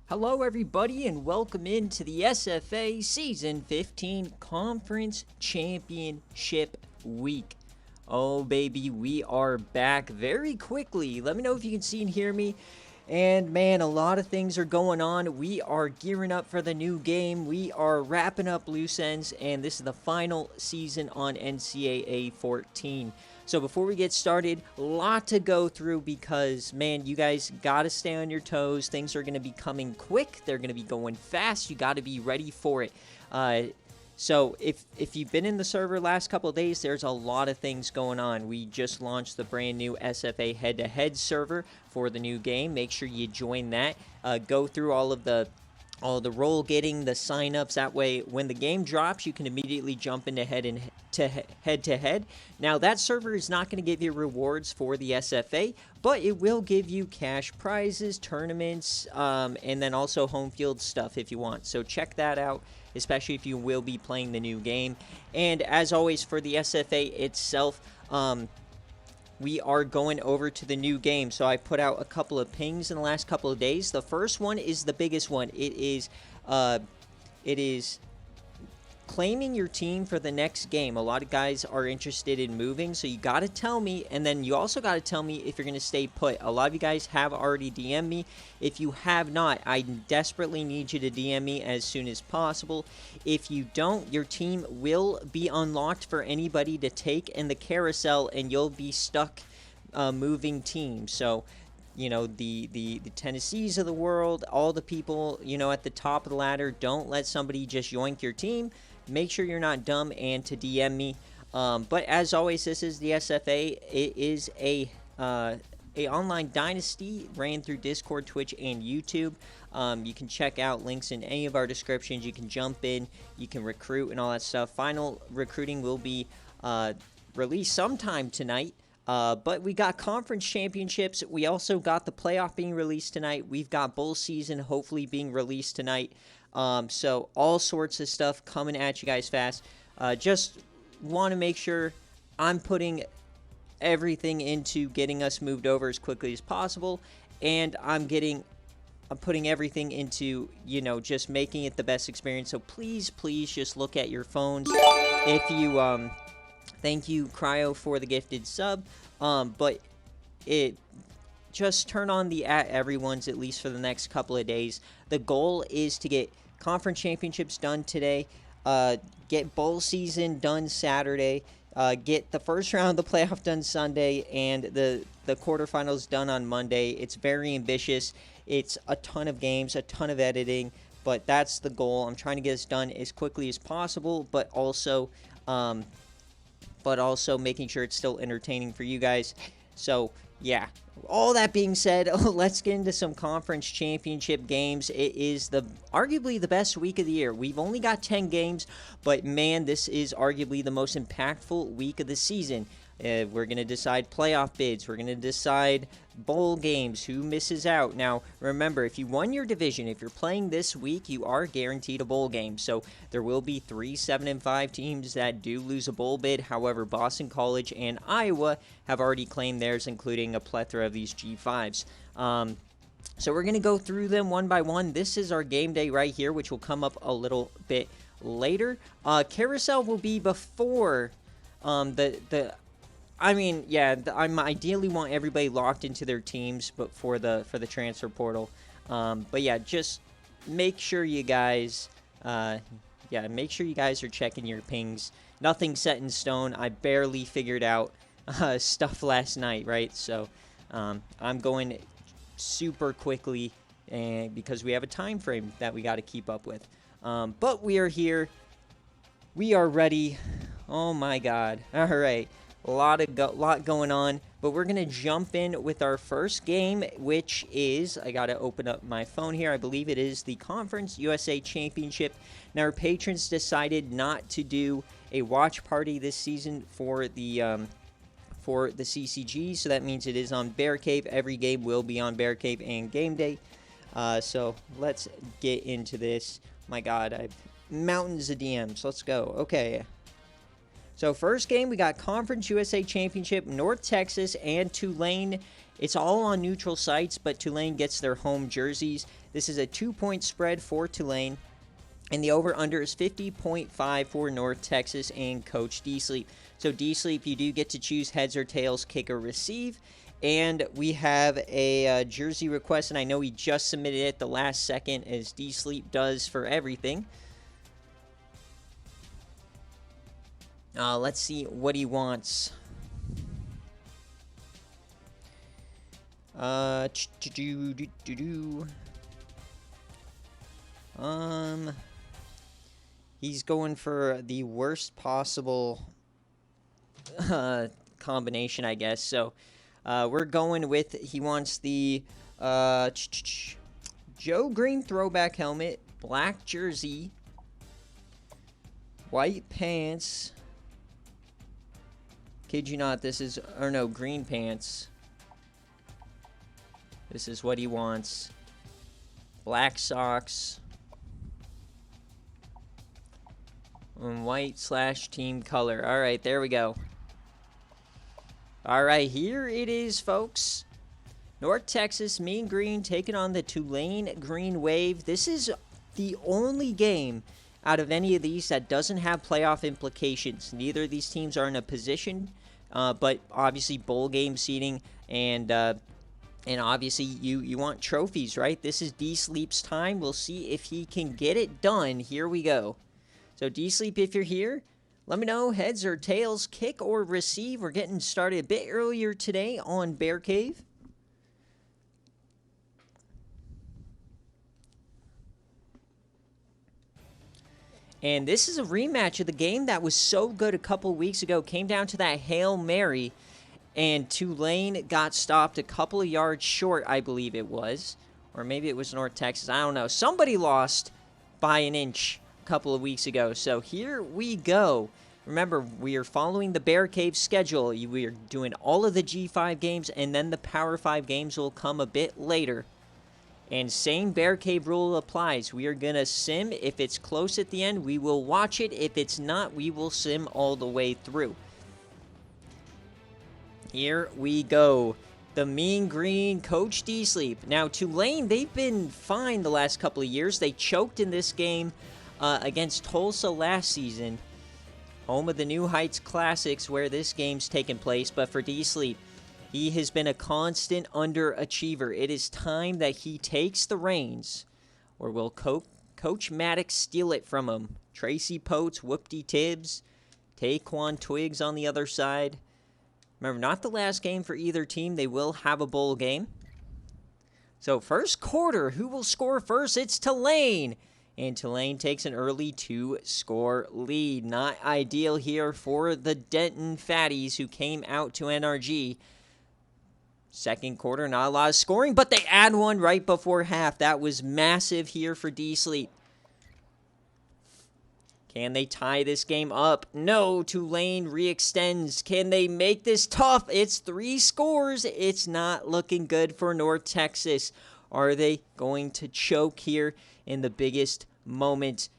Hello, everybody, and welcome into the SFA Season 15 Conference Championship Week. Oh, baby, we are back very quickly. Let me know if you can see and hear me. And man, a lot of things are going on. We are gearing up for the new game. We are wrapping up loose ends, and this is the final season on NCAA 14. So before we get started, a lot to go through because, man, you guys got to stay on your toes. Things are going to be coming quick. They're going to be going fast. You got to be ready for it. So if you've been in the server last couple of days, there's a lot of things going on. We just launched the brand new SFA head-to-head server for the new game. Make sure you join that. Go through all the role getting, the signups. That way, when the game drops, you can immediately jump into head-to-head. Now, that server is not going to give you rewards for the SFA, but it will give you cash prizes, tournaments, and then also home field stuff if you want. So check that out, especially if you will be playing the new game. And as always, for the SFA itself, we are going over to the new game. So I put out a couple of pings in the last couple of days. The first one is the biggest one. It is claiming your team for the next game. A lot of guys are interested in moving, so you got to tell me, and then you also got to tell me if you're going to stay put. A lot of you guys have already DM'd me. If you have not, I desperately need you to DM me as soon as possible. If you don't, your team will be unlocked for anybody to take in the carousel, and you'll be stuck moving teams. So you know, the Tennessees of the world, all the people, you know, at the top of the ladder, don't let somebody just yoink your team. Make sure you're not dumb and to DM me. But as always, this is the SFA. It is a Online Dynasty, ran through Discord, Twitch, and YouTube. You can check out links in any of our descriptions. You can jump in, you can recruit and all that stuff. Final recruiting will be released sometime tonight. But we got conference championships. We also got the playoff being released tonight. We've got bowl season hopefully being released tonight. So all sorts of stuff coming at you guys fast. Just want to make sure I'm putting everything into getting us moved over as quickly as possible. And I'm putting everything into, you know, just making it the best experience. So please just look at your phones. If you, thank you, Cryo, for the gifted sub. But just turn on the @everyone's at least for the next couple of days. The goal is to get conference championships done today, get bowl season done Saturday, get the first round of the playoff done Sunday, and the quarterfinals done on Monday. It's very ambitious. It's a ton of games, a ton of editing, but that's the goal. I'm trying to get this done as quickly as possible, but also making sure it's still entertaining for you guys. So, yeah. All that being said, let's get into some conference championship games. It is arguably the best week of the year. We've only got 10 games, but man, this is arguably the most impactful week of the season. We're going to decide playoff bids. We're going to decide bowl games, who misses out. Now, remember, if you won your division, if you're playing this week, you are guaranteed a bowl game. So there will be 3 7-5 teams that do lose a bowl bid. However, Boston College and Iowa have already claimed theirs, including a plethora of these G5s. So we're going to go through them one by one. This is our game day right here, which will come up a little bit later. Carousel will be before I ideally want everybody locked into their teams, but for the transfer portal. But yeah, just make sure you guys, are checking your pings. Nothing set in stone. I barely figured out stuff last night, right? So I'm going super quickly, and because we have a time frame that we got to keep up with. But we are here. We are ready. Oh my God! All right. A lot going on, but we're gonna jump in with our first game, which is, I gotta open up my phone here. I believe it is the Conference USA Championship. Now, our patrons decided not to do a watch party this season for the CCG, so that means it is on BearCave. Every game will be on BearCave and game day. So let's get into this. My God, I've mountains of DMs. Let's go. Okay. So first game, we got Conference USA Championship, North Texas and Tulane. It's all on neutral sites, but Tulane gets their home jerseys. This is a 2-point spread for Tulane. And the over-under is 50.5 for North Texas and Coach D-Sleep. So D-Sleep, you do get to choose heads or tails, kick or receive. And we have a jersey request, and I know he just submitted it the last second, as D-Sleep does for everything. Let's see what he wants. He's going for the worst possible combination, I guess. So, we're going with, he wants the Joe Green throwback helmet, black jersey, white pants. Kid you not, this is, or no, green pants. This is what he wants. Black socks. And white/team color. Alright, there we go. Alright, here it is, folks. North Texas, Mean Green taking on the Tulane Green Wave. This is the only game out of any of these that doesn't have playoff implications. Neither of these teams are in a position, but obviously bowl game seeding, and obviously you want trophies, right? This is D-Sleep's time. We'll see if he can get it done. Here we go. So D-Sleep, if you're here, let me know, heads or tails, kick or receive. We're getting started a bit earlier today on BearCave. And this is a rematch of the game that was so good a couple weeks ago. Came down to that Hail Mary, and Tulane got stopped a couple of yards short, I believe it was. Or maybe it was North Texas. I don't know. Somebody lost by an inch a couple of weeks ago. So here we go. Remember, we are following the BearCave schedule. We are doing all of the G5 games, and then the Power 5 games will come a bit later. And same BearCave rule applies. We are going to sim. If it's close at the end, we will watch it. If it's not, we will sim all the way through. Here we go. The Mean Green, Coach D-Sleep. Now, Tulane, they've been fine the last couple of years. They choked in this game against Tulsa last season. Home of the New Heights Classics, where this game's taken place. But for D-Sleep, he has been a constant underachiever. It is time that he takes the reins, or will Coach Maddox steal it from him? Tracy Potes, Whoopty Tibbs, Taquan Twiggs on the other side. Remember, not the last game for either team. They will have a bowl game. So first quarter, who will score first? It's Tulane. And Tulane takes an early 2-score lead. Not ideal here for the Denton Fatties, who came out to NRG. Second quarter, not a lot of scoring, but they add one right before half. That was massive here for D-Sleep. Can they tie this game up? No, Tulane re-extends. Can they make this tough? It's 3 scores. It's not looking good for North Texas. Are they going to choke here in the biggest moment?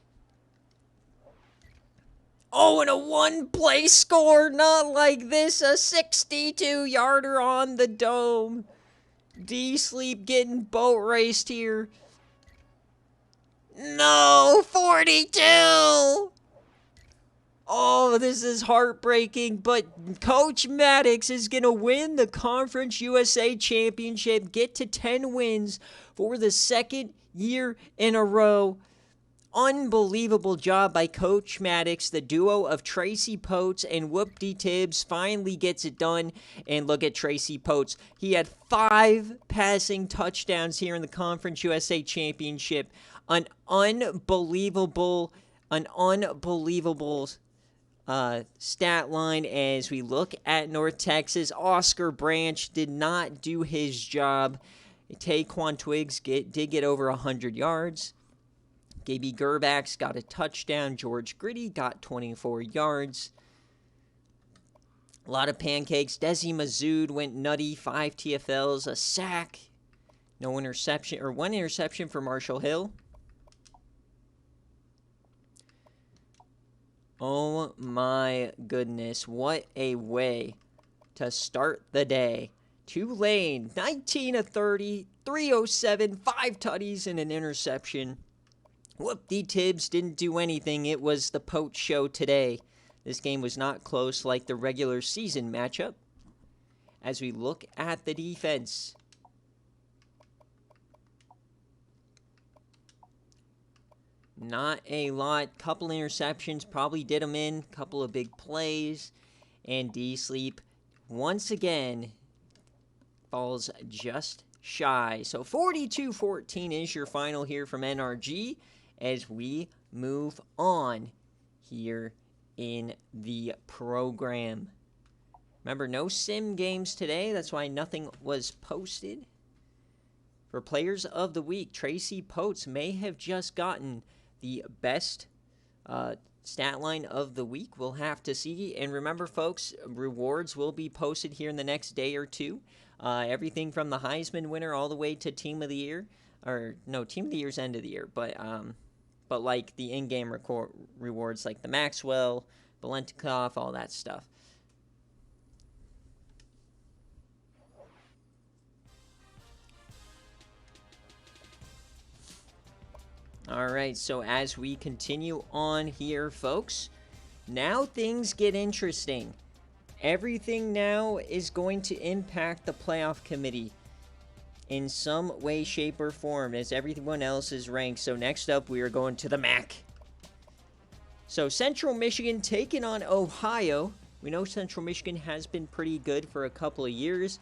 Oh, and a one-play score, not like this, a 62-yarder on the dome. D-Sleep getting boat raced here. No, 42! Oh, this is heartbreaking, but Coach Maddox is going to win the Conference USA Championship, get to 10 wins for the second year in a row. Unbelievable job by Coach Maddox. The duo of Tracy Potes and Whoopty Tibbs finally gets it done. And look at Tracy Potes. He had 5 passing touchdowns here in the Conference USA Championship. An unbelievable stat line as we look at North Texas. Oscar Branch did not do his job. Taquan Twiggs did get over 100 yards. Gaby Gerbax got a touchdown. George Gritty got 24 yards. A lot of pancakes. Desi Mazood went nutty. 5 TFLs, a sack. No interception, or 1 interception for Marshall Hill. Oh my goodness, what a way to start the day. Tulane, 19 of 30, 307, 5 tutties, and an interception. Whoop-de-Tibbs didn't do anything. It was the Poach show today. This game was not close like the regular season matchup. As we look at the defense, not a lot. Couple interceptions probably did them in. Couple of big plays. And D-Sleep, once again, falls just shy. So 42-14 is your final here from NRG as we move on here in the program. Remember, no sim games today. That's why nothing was posted. For Players of the Week, Tracy Potes may have just gotten the best stat line of the week. We'll have to see. And remember, folks, rewards will be posted here in the next day or two. Everything from the Heisman winner all the way to Team of the Year. Or, no, Team of the Year's end of the year. But like the in-game rewards like the Maxwell, Valentikov, all that stuff. All right, so as we continue on here, folks, now things get interesting. Everything now is going to impact the playoff committee in some way, shape, or form as everyone else is ranked. So next up, we are going to the MAC. So Central Michigan taking on Ohio. We know Central Michigan has been pretty good for a couple of years.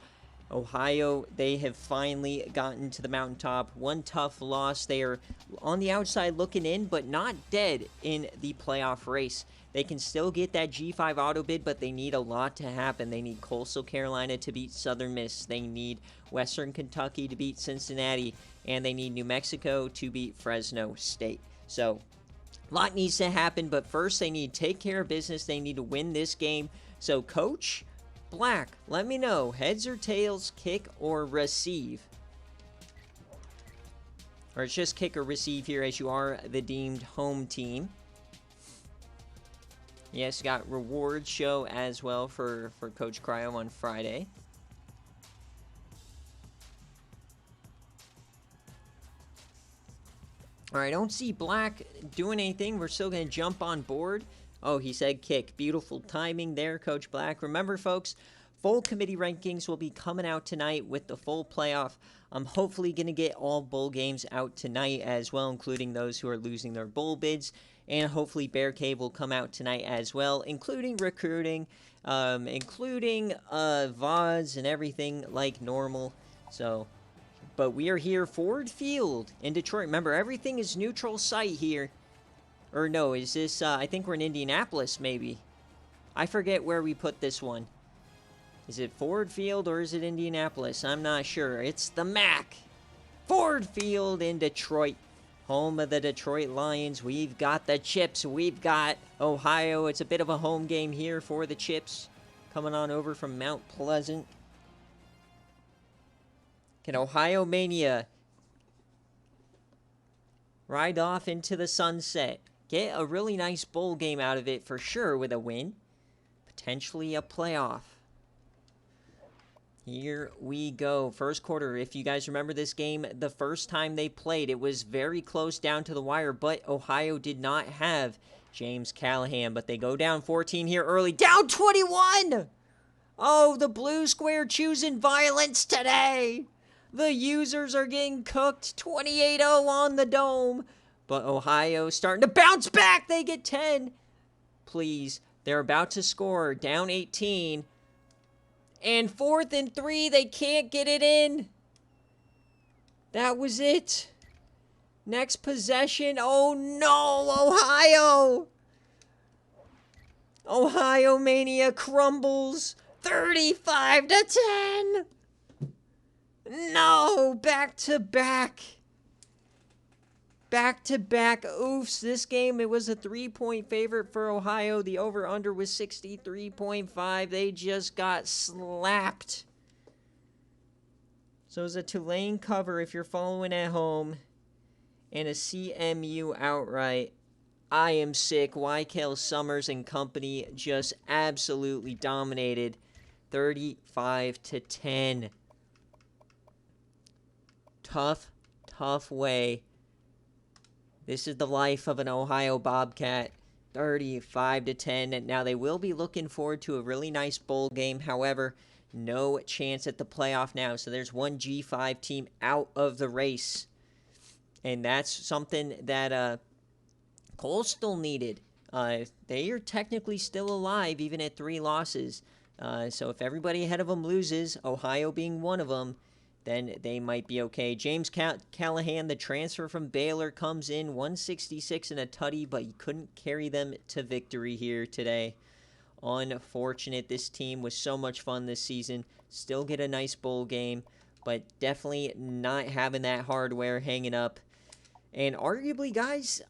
Ohio, they have finally gotten to the mountaintop. One tough loss. They are on the outside looking in, but not dead in the playoff race. They can still get that G5 auto bid, but they need a lot to happen. They need Coastal Carolina to beat Southern Miss. They need Western Kentucky to beat Cincinnati. And they need New Mexico to beat Fresno State. So, a lot needs to happen, but first they need to take care of business. They need to win this game. So, Coach Black, let me know, heads or tails, kick or receive? Or it's just kick or receive here as you are the deemed home team. Yes, got reward show as well for Coach Cryo on Friday. All right, I don't see Black doing anything. We're still going to jump on board. Oh, he said kick. Beautiful timing there, Coach Black. Remember, folks, full committee rankings will be coming out tonight with the full playoff. I'm hopefully going to get all bowl games out tonight as well, including those who are losing their bowl bids. And hopefully BearCave will come out tonight as well, including recruiting, including VODs and everything like normal. So, but we are here, Ford Field in Detroit. Remember, everything is neutral site here. Or no, is this, I think we're in Indianapolis, maybe. I forget where we put this one. Is it Ford Field or is it Indianapolis? I'm not sure. It's the MAC. Ford Field in Detroit. Home of the Detroit Lions. We've got the Chips. We've got Ohio. It's a bit of a home game here for the Chips. Coming on over from Mount Pleasant. Can Ohio Mania ride off into the sunset? Get a really nice bowl game out of it for sure with a win. Potentially a playoff. Here we go. First quarter. If you guys remember this game, the first time they played, it was very close down to the wire, but Ohio did not have James Callahan. But they go down 14 here early. Down 21! Oh, the blue square choosing violence today. The users are getting cooked. 28-0 on the dome. But Ohio starting to bounce back. They get 10. Please. They're about to score. Down 18. And 4th and 3. They can't get it in. That was it. Next possession. Oh no, Ohio. Ohio Mania crumbles. 35-10. No, back to back. Back-to-back oofs. This game, it was a 3-point favorite for Ohio. The over-under was 63.5. They just got slapped. So it was a Tulane cover if you're following at home. And a CMU outright. I am sick. YKL Summers and company just absolutely dominated. 35-10. Tough way. This is the life of an Ohio Bobcat. 35-10. Now they will be looking forward to a really nice bowl game. However, no chance at the playoff now. So there's one G5 team out of the race. And that's something that Coastal needed. They are technically still alive even at 3 losses. So if everybody ahead of them loses, Ohio being one of them, then they might be okay. James Callahan, the transfer from Baylor, comes in 166 and a tutty, but he couldn't carry them to victory here today. Unfortunate. This team was so much fun this season. Still get a nice bowl game, but definitely not having that hardware hanging up. And arguably, guys,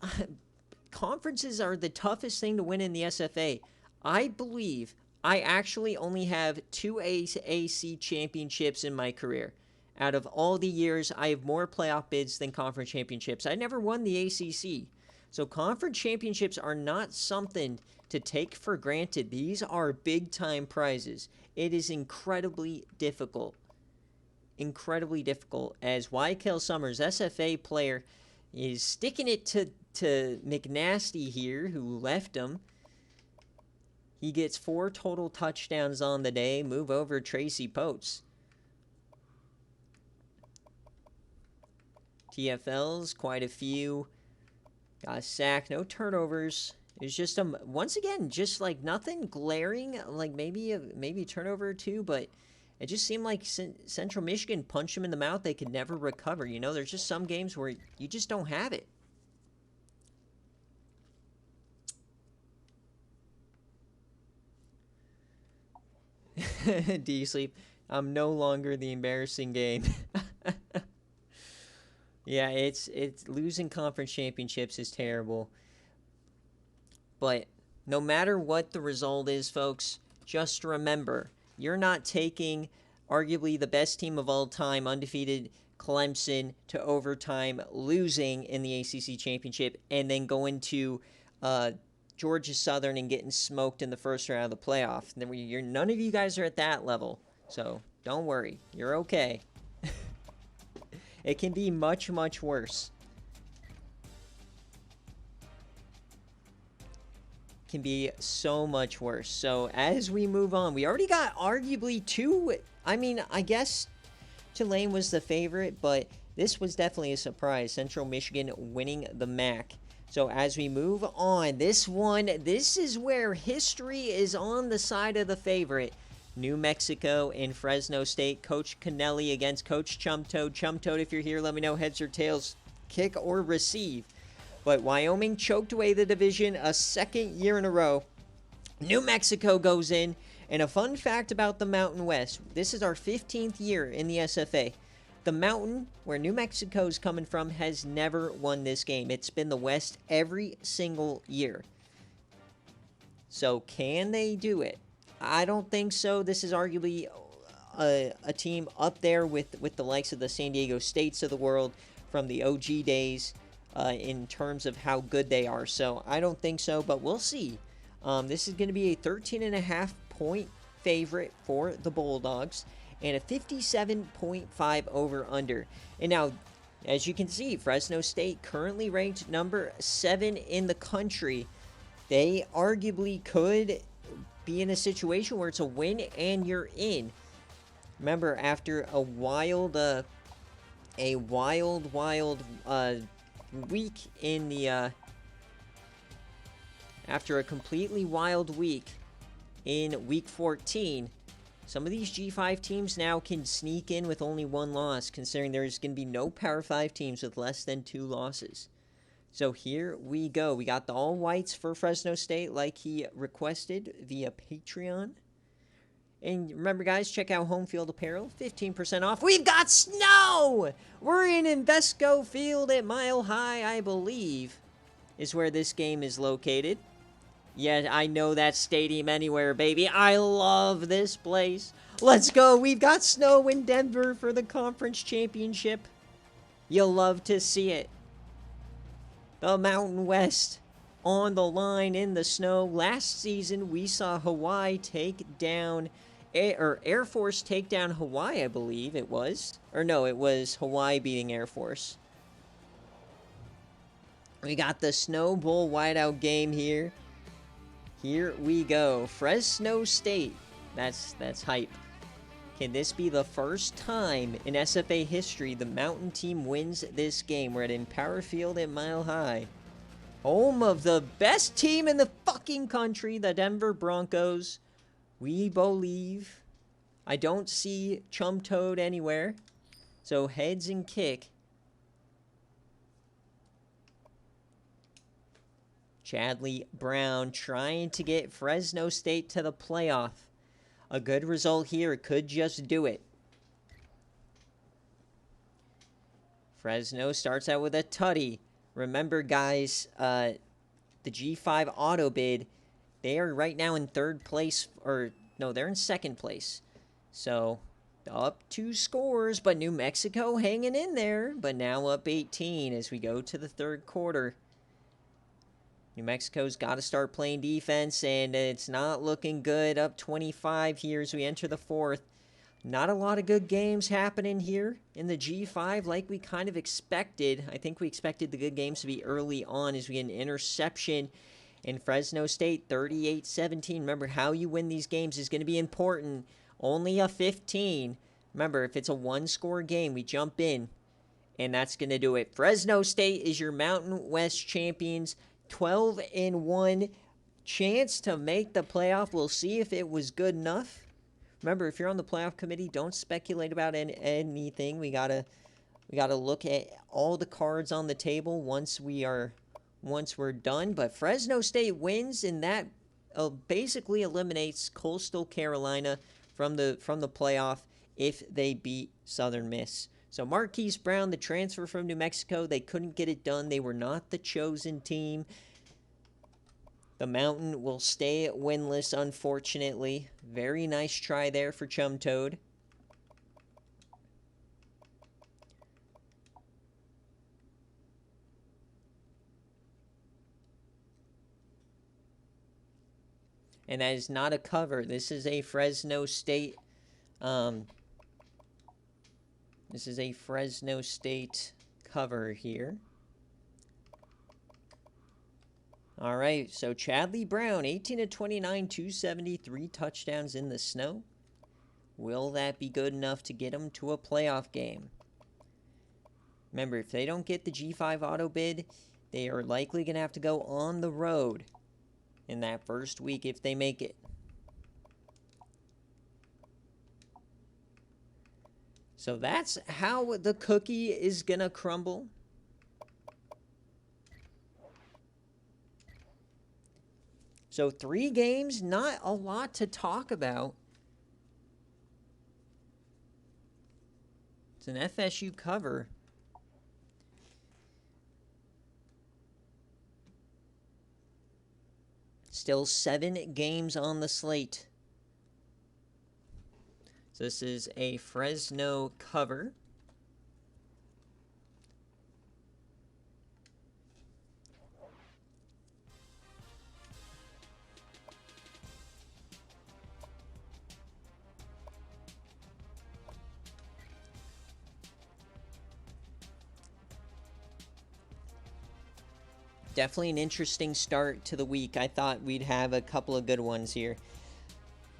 conferences are the toughest thing to win in the SFA. I believe I actually only have 2 AAC championships in my career. Out of all the years, I have more playoff bids than conference championships. I never won the ACC. So conference championships are not something to take for granted. These are big-time prizes. It is incredibly difficult. Incredibly difficult. As YKL Summers, SFA player, is sticking it to McNasty here, who left him. He gets 4 total touchdowns on the day. Move over Tracy Potes. TFLs, quite a few. Got a sack, no turnovers. It's just once again, just like nothing glaring, like maybe a turnover or two, but it just seemed like Central Michigan punched them in the mouth. They could never recover. You know, there's just some games where you just don't have it. D-Sleep, I'm no longer the embarrassing game. Yeah, it's losing conference championships is terrible. But no matter what the result is, folks, just remember, you're not taking arguably the best team of all time, undefeated Clemson, to overtime, losing in the ACC championship, and then going to Georgia Southern and getting smoked in the first round of the playoff. None of you guys are at that level, so don't worry. You're okay. It can be much, much worse. Can be so much worse. So as we move on, we already got arguably 2. I mean, I guess Tulane was the favorite, but this was definitely a surprise. Central Michigan winning the MAC. So as we move on, this is where history is on the side of the favorite. New Mexico and Fresno State. Coach Kennelly against Coach Chumtoad. Chumtoad, if you're here, let me know heads or tails, kick or receive. But Wyoming choked away the division a second year in a row. New Mexico goes in. And a fun fact about the Mountain West. This is our 15th year in the SFA. The Mountain, where New Mexico is coming from, has never won this game. It's been the West every single year. So can they do it? I don't think so. This is arguably a team up there with the likes of the San Diego States of the world from the OG days in terms of how good they are. So I don't think so, but we'll see. This is going to be a 13.5-point favorite for the Bulldogs and a 57.5 over-under. And now, as you can see, Fresno State currently ranked number 7 in the country. They arguably could be in a situation where it's a win and you're in. Remember, after a wild week in the after a completely wild week in week 14, some of these G5 teams now can sneak in with only 1 loss, considering there's going to be no Power 5 teams with less than 2 losses. So here we go. We got the all-whites for Fresno State like he requested via Patreon. And remember, guys, check out Home Field Apparel, 15% off. We've got snow! We're in Invesco Field at Mile High, I believe, is where this game is located. Yeah, I know that stadium anywhere, baby. I love this place. Let's go. We've got snow in Denver for the conference championship. You'll love to see it. The Mountain West on the line in the snow. Last season, we saw Hawaii take down, Air Force take down Hawaii, I believe it was. Or no, it was Hawaii beating Air Force. We got the Snow Bowl whiteout game here. Here we go. Fresno State. That's hype. Can this be the first time in SFA history the Mountain team wins this game? We're at Empower Field at Mile High. Home of the best team in the fucking country, the Denver Broncos. We believe. I don't see Chum Toad anywhere. So heads and kick. Chadley Brown trying to get Fresno State to the playoff. A good result here could just do it. Fresno starts out with a tutty. Remember, guys, the G5 auto bid, they are right now in third place. Or, no, they're in second place. So, up 2 scores, but New Mexico hanging in there. But now up 18 as we go to the third quarter. New Mexico's got to start playing defense, and it's not looking good. Up 25 here as we enter the fourth. Not a lot of good games happening here in the G5 like we kind of expected. I think we expected the good games to be early on as we get an interception in Fresno State, 38-17. Remember, how you win these games is going to be important. Only a 15. Remember, if it's a one-score game, we jump in, and that's going to do it. Fresno State is your Mountain West champions. 12-1 chance to make the playoff. We'll see if it was good enough. Remember, if you're on the playoff committee, don't speculate about anything. We gotta look at all the cards on the table once we're done. But Fresno State wins, and that basically eliminates Coastal Carolina from the playoff if they beat Southern Miss. So Marquise Brown, the transfer from New Mexico, they couldn't get it done. They were not the chosen team. The Mountain will stay winless, unfortunately. Very nice try there for Chum Toad. And that is not a cover. This is a Fresno State cover here. All right, so Chadley Brown, 18-29, 273 touchdowns in the snow. Will that be good enough to get them to a playoff game? Remember, if they don't get the G5 auto bid, they are likely going to have to go on the road in that first week if they make it. So that's how the cookie is going to crumble. So 3 games, not a lot to talk about. It's an FSU cover. Still 7 games on the slate. So this is a Fresno cover. Definitely an interesting start to the week. I thought we'd have a couple of good ones here.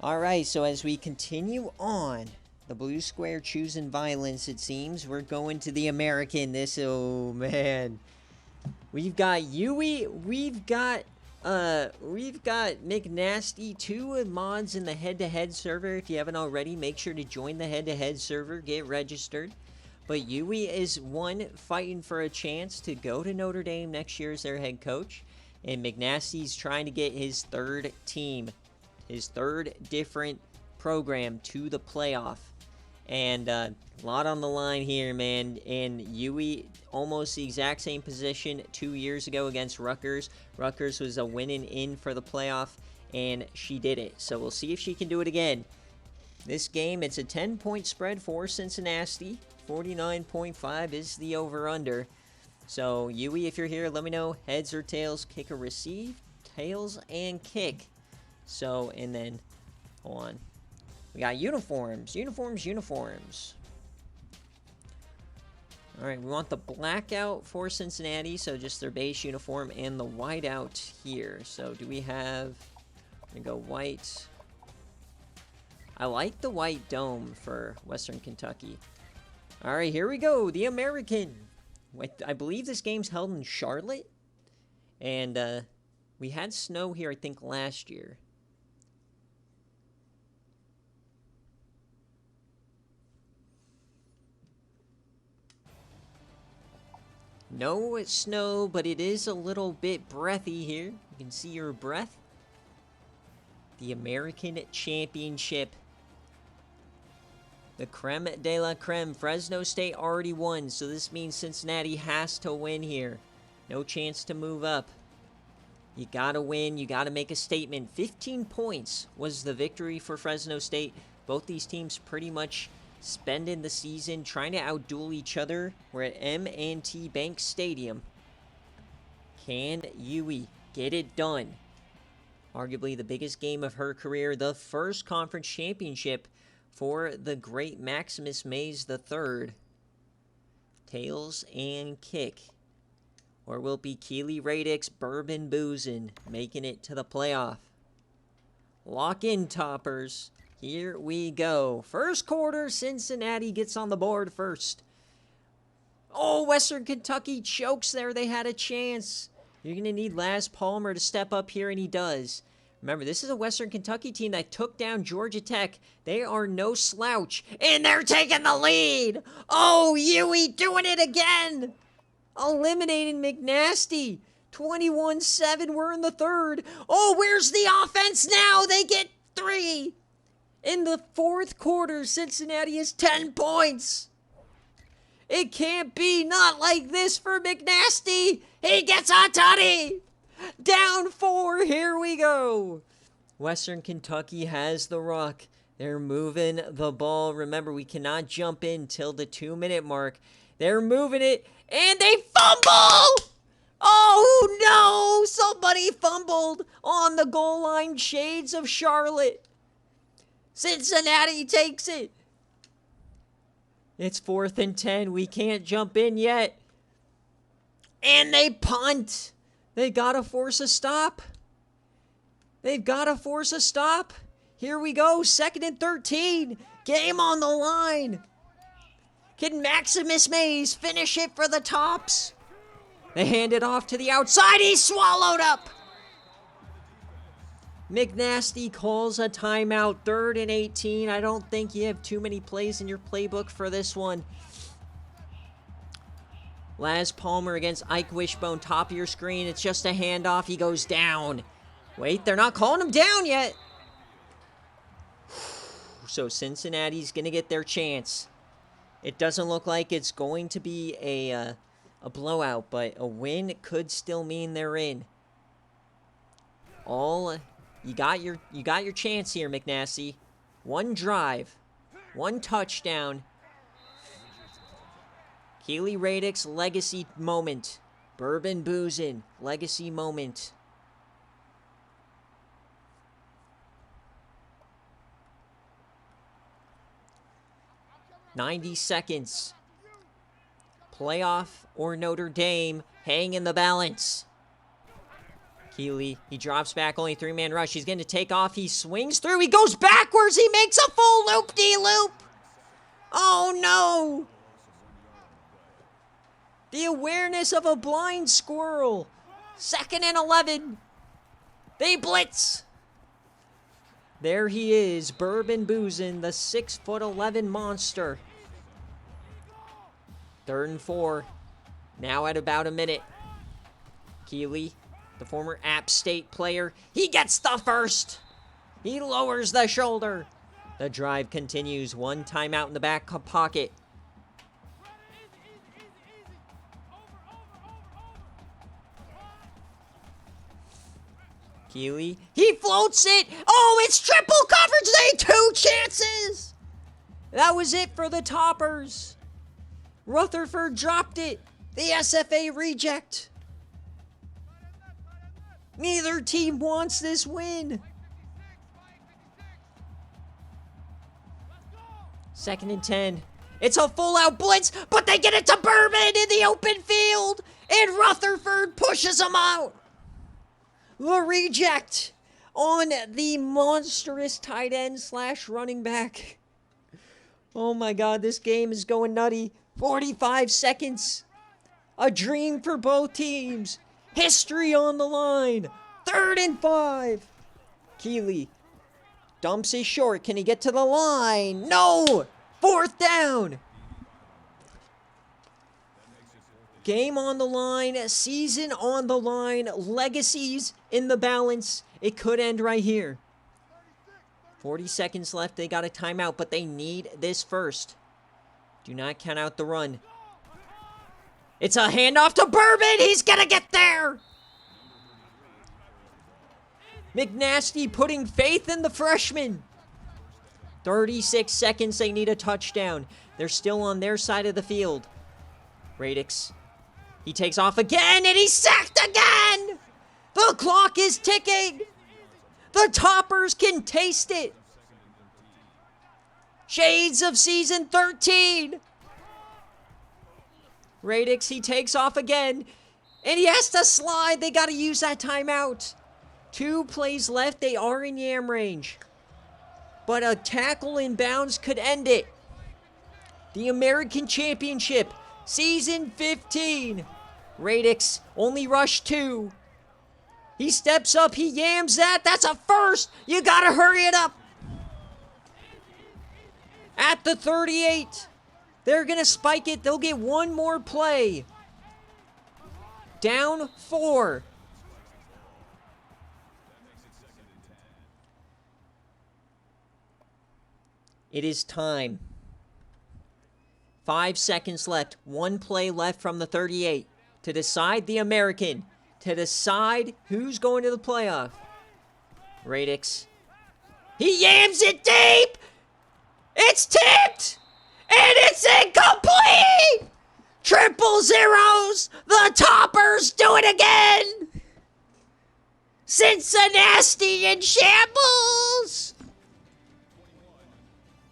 All right, so as we continue on, the blue square choosing violence, it seems. We're going to the American. Oh, man. We've got Yui. We've got McNasty, 2 mods in the head-to-head server. If you haven't already, make sure to join the head-to-head server. Get registered. But Yui is one fighting for a chance to go to Notre Dame next year as their head coach. And McNasty's trying to get his 3rd team, his 3rd different program to the playoff. And a lot on the line here, man. And Yui, almost the exact same position 2 years ago against Rutgers. Rutgers was a winning in for the playoff, and she did it. So we'll see if she can do it again. This game, it's a 10-point spread for Cincinnati. 49.5 is the over-under. So, Yui, if you're here, let me know. Heads or tails, kick or receive. Tails and kick. So, and then, hold on. We got uniforms. Uniforms. Alright, we want the blackout for Cincinnati. So, just their base uniform and the whiteout here. So, do we have... I'm going to go white. I like the white dome for Western Kentucky. Alright, here we go. The American. I believe this game's held in Charlotte. And we had snow here, I think, last year. No snow, but it is a little bit breathy here. You can see your breath. The American Championship. The creme de la creme. Fresno State already won, so this means Cincinnati has to win here. No chance to move up. You gotta win. You gotta make a statement. 15 points was the victory for Fresno State. Both these teams pretty much spending the season trying to outduel each other. We're at M&T Bank Stadium. Can Yui get it done? Arguably the biggest game of her career. The first conference championship for the great Maximus Mays III. Tails and kick. Or will it be Keely Radix, Bourbon Boozin' making it to the playoff? Lock in, toppers. Here we go. First quarter, Cincinnati gets on the board first. Oh, Western Kentucky chokes there. They had a chance. You're going to need Laz Palmer to step up here, and he does. Remember, this is a Western Kentucky team that took down Georgia Tech. They are no slouch, and they're taking the lead. Oh, Yui doing it again. Eliminating McNasty. 21-7, we're in the third. Oh, where's the offense now? They get 3. In the fourth quarter, Cincinnati has 10 points. It can't be not like this for McNasty. He gets a tutty. Down 4, here we go. Western Kentucky has the rock. They're moving the ball. Remember, we cannot jump in till the 2-minute mark. They're moving it, and they fumble! Oh, no! Somebody fumbled on the goal line. Shades of Charlotte. Cincinnati takes it. It's 4th and 10. We can't jump in yet. And they punt. They gotta force a stop. They've gotta force a stop. Here we go. 2nd and 13. Game on the line. Can Maximus Mays finish it for the Tops? They hand it off to the outside. He's swallowed up. McNasty calls a timeout. 3rd and 18. I don't think you have too many plays in your playbook for this one. Laz Palmer against Ike Wishbone. Top of your screen. It's just a handoff. He goes down. Wait, they're not calling him down yet. So Cincinnati's going to get their chance. It doesn't look like it's going to be a blowout, but a win could still mean they're in. You got your chance here, McNasty. 1 drive, 1 touchdown. Keely Radix, legacy moment. Bourbon Boozin', legacy moment. "90 seconds. Playoff or Notre Dame, hang in the balance." Keely, he drops back, only 3-man rush. He's going to take off. He swings through. He goes backwards. He makes a full loop-de-loop. Oh, no. The awareness of a blind squirrel. 2nd and 11. They blitz. There he is, Bourbon Boozin', the 6'11" monster. 3rd and 4. Now at about a minute. Keely, the former App State player, he gets the first. He lowers the shoulder. The drive continues. 1 timeout in the back pocket. Keely, he floats it. Oh, it's triple coverage. They 2 chances. That was it for the Toppers. Rutherford dropped it. The SFA reject. Neither team wants this win. 2nd and 10. It's a full-out blitz, but they get it to Bourbon in the open field, and Rutherford pushes him out. The reject on the monstrous tight end / running back. Oh my God, this game is going nutty. 45 seconds. A dream for both teams. History on the line. 3rd and 5. Keeley dumps it short. Can he get to the line? No! 4th down. Game on the line. Season on the line. Legacies in the balance. It could end right here. 40 seconds left. They got a timeout, but they need this first. Do not count out the run. It's a handoff to Bourbon. He's going to get there. McNasty putting faith in the freshman. 36 seconds. They need a touchdown. They're still on their side of the field. Radix. He takes off again, and he's sacked again. The clock is ticking. The Toppers can taste it. Shades of season 13. Radix, he takes off again, and he has to slide. They got to use that timeout. 2 plays left. They are in yam range. But a tackle in bounds could end it. The American Championship, season 15. Radix only rushed 2. He steps up. He yams that. That's a first. You got to hurry it up. At the 38. They're going to spike it. They'll get one more play. Down 4. It is time. 5 seconds left. 1 play left from the 38 to decide the American, to decide who's going to the playoff. Radix. He yams it deep. It's tipped. And it's incomplete. 000. The Toppers do it again. Cincinnati in shambles.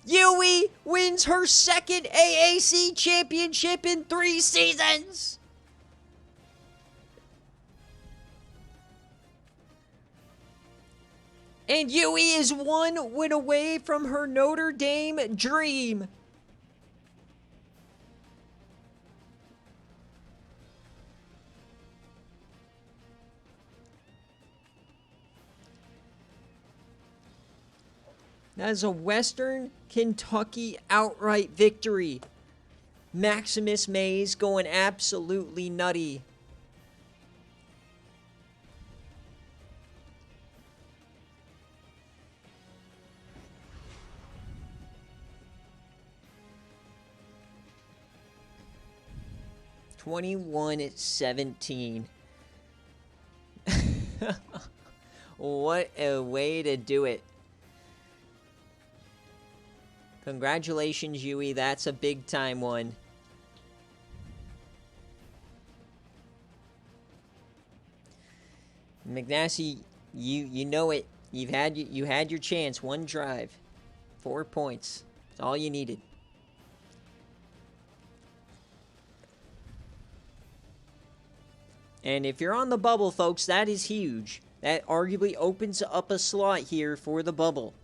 Yui wins her 2nd AAC championship in 3 seasons. And Yui is 1 win away from her Notre Dame dream. That is a Western Kentucky outright victory. Maximus Mays going absolutely nutty. (21-17). What a way to do it. Congratulations, Yui. That's a big-time one. McNasty, you know it. You had your chance. 1 drive. 4 points. That's all you needed. And if you're on the bubble, folks, that is huge. That arguably opens up a slot here for the bubble.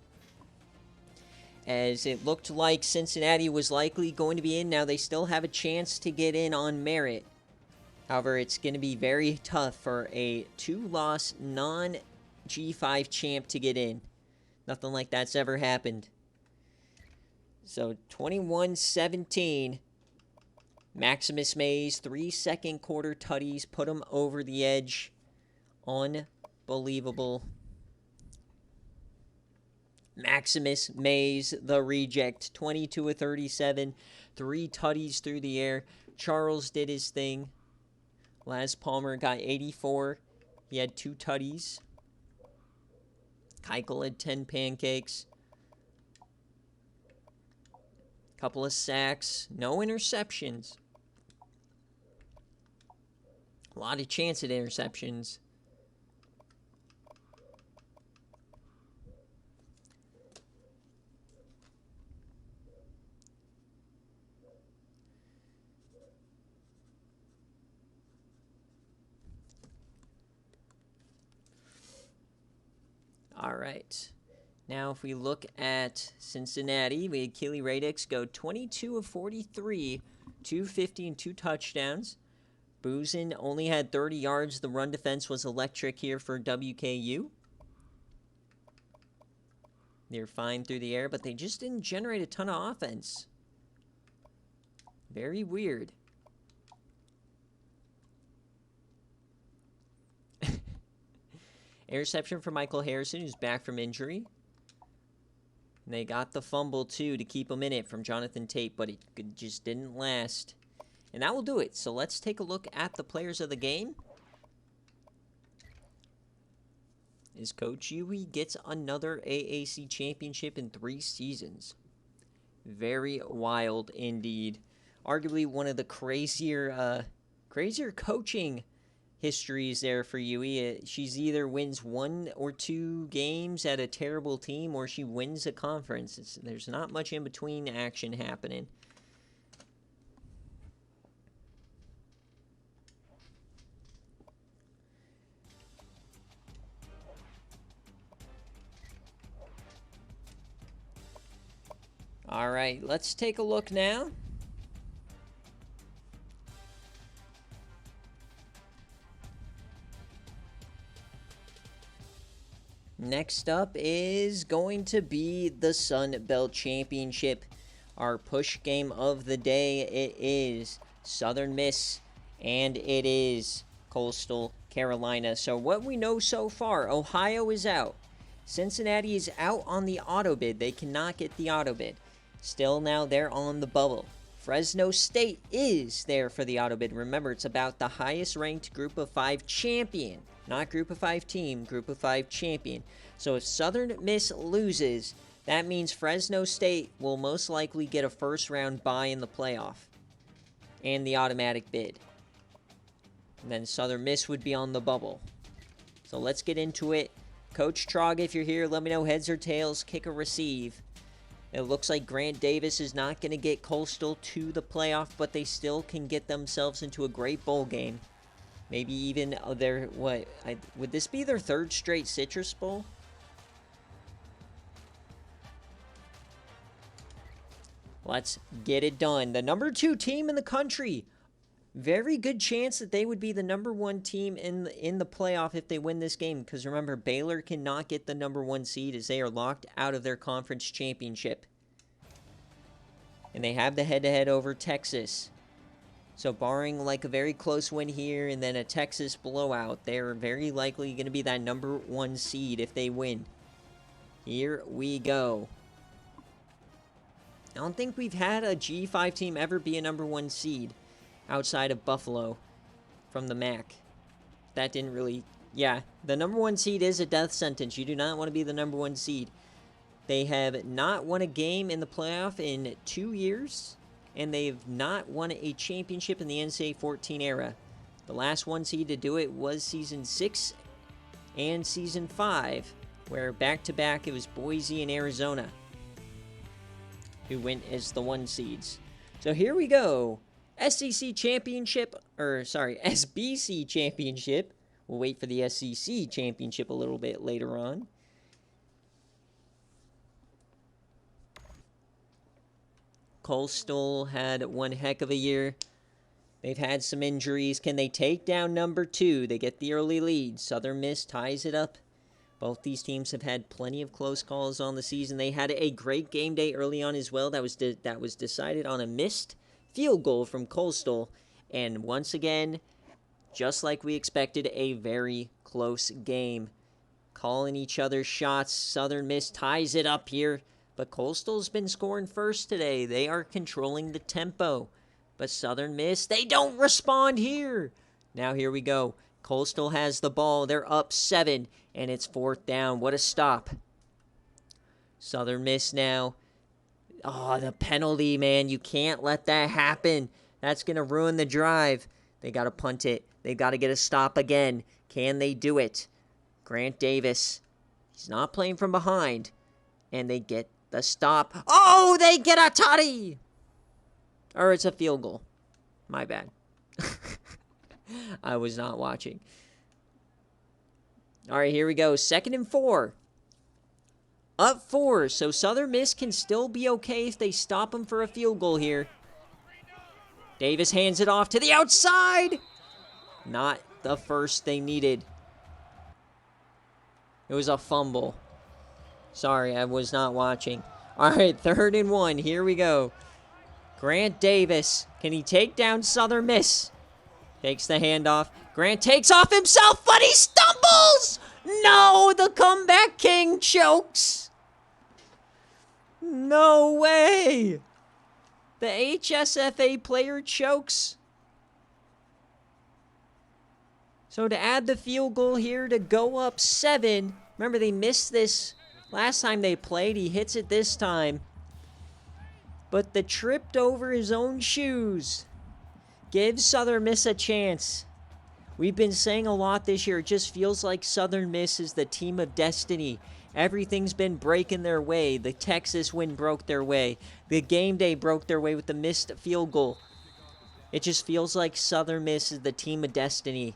As it looked like Cincinnati was likely going to be in. Now they still have a chance to get in on merit. However, it's going to be very tough for a 2-loss non-G5 champ to get in. Nothing like that's ever happened. So 21-17. Maximus Mays, 3 second quarter tutties, put him over the edge. Unbelievable. Maximus Mays, the reject, 22 of 37, 3 tutties through the air. Charles did his thing. Laz Palmer got 84. He had 2 tutties. Keuchel had 10 pancakes. Couple of sacks. No interceptions. lot of chance at interceptions. All right. Now, if we look at Cincinnati, we had Keely Radix go 22 of 43, 250 and 2 touchdowns. Boozin only had 30 yards. The run defense was electric here for WKU. They're fine through the air, but they just didn't generate a ton of offense. Very weird. Interception for Michael Harrison, who's back from injury. And they got the fumble, too, to keep him in it from Jonathan Tate, but it just didn't last. And that will do it. So let's take a look at the players of the game. As Coach Huey gets another AAC championship in 3 seasons. Very wild indeed. Arguably one of the crazier coaching histories there for Huey. She's either wins 1 or 2 games at a terrible team, or she wins a conference. There's not much in between action happening. All right, let's take a look now. Next up is going to be the Sun Belt Championship. Our push game of the day, it is Southern Miss, and it is Coastal Carolina. So what we know so far, Ohio is out. Cincinnati is out on the auto bid. They cannot get the auto bid. Still now they're on the bubble. Fresno State is there for the auto bid. Remember, it's about the highest ranked group of 5 champion. Not group of 5 team, group of 5 champion. So if Southern Miss loses, that means Fresno State will most likely get a first round bye in the playoff. And the automatic bid. And then Southern Miss would be on the bubble. So let's get into it. Coach Trog, if you're here, let me know heads or tails, kick or receive. It looks like Grant Davis is not going to get Coastal to the playoff, but they still can get themselves into a great bowl game. Maybe even their, would this be their 3rd straight Citrus Bowl? Let's get it done. The number 2 team in the country. Very good chance that they would be the number 1 team in the playoff if they win this game. Because remember, Baylor cannot get the number 1 seed as they are locked out of their conference championship. And they have the head-to-head over Texas. So barring like a very close win here and then a Texas blowout, they're very likely going to be that number 1 seed if they win. Here we go. I don't think we've had a G5 team ever be a number 1 seed outside of Buffalo from the MAC. That didn't really... Yeah, the number 1 seed is a death sentence. You do not want to be the number 1 seed. They have not won a game in the playoff in 2 years, and they've not won a championship in the NCAA 14 era. The last 1 seed to do it was Season 6 and Season 5, where back-to-back it was Boise and Arizona who went as the 1 seeds. So here we go. SEC Championship, SBC Championship. We'll wait for the SEC Championship a little bit later on. Coastal had one heck of a year. They've had some injuries. Can they take down number 2? They get the early lead. Southern Miss ties it up. Both these teams have had plenty of close calls on the season. They had a great game day early on as well. That was decided on a missed field goal from Coastal. And once again, just like we expected, a very close game. Calling each other shots. Southern Miss ties it up here. But Coastal's been scoring first today. They are controlling the tempo. But Southern Miss, they don't respond here. Now here we go. Coastal has the ball. They're up 7, and it's 4th down. What a stop. Southern Miss now. Oh, the penalty, man. You can't let that happen. That's going to ruin the drive. They got to punt it. They got to get a stop again. Can they do it? Grant Davis. He's not playing from behind. And they get the stop. Oh, they get a tutty! Or it's a field goal. My bad. I was not watching. All right, here we go. 2nd and 4. Up 4. So Southern Miss can still be okay if they stop them for a field goal here. Davis hands it off to the outside. Not the first they needed. It was a fumble. Sorry, I was not watching. All right, 3rd and 1. Here we go. Grant Davis. Can he take down Southern Miss? Takes the handoff. Grant takes off himself, but he stumbles! No, the comeback king chokes. No way. The HSFA player chokes. So to add the field goal here to go up 7. Remember, they missed this last time they played. He hits it this time. But the tripped over his own shoes gives Southern Miss a chance. We've been saying a lot this year. It just feels like Southern Miss is the team of destiny. Everything's been breaking their way. The Texas win broke their way. The game day broke their way with the missed field goal. It just feels like Southern Miss is the team of destiny.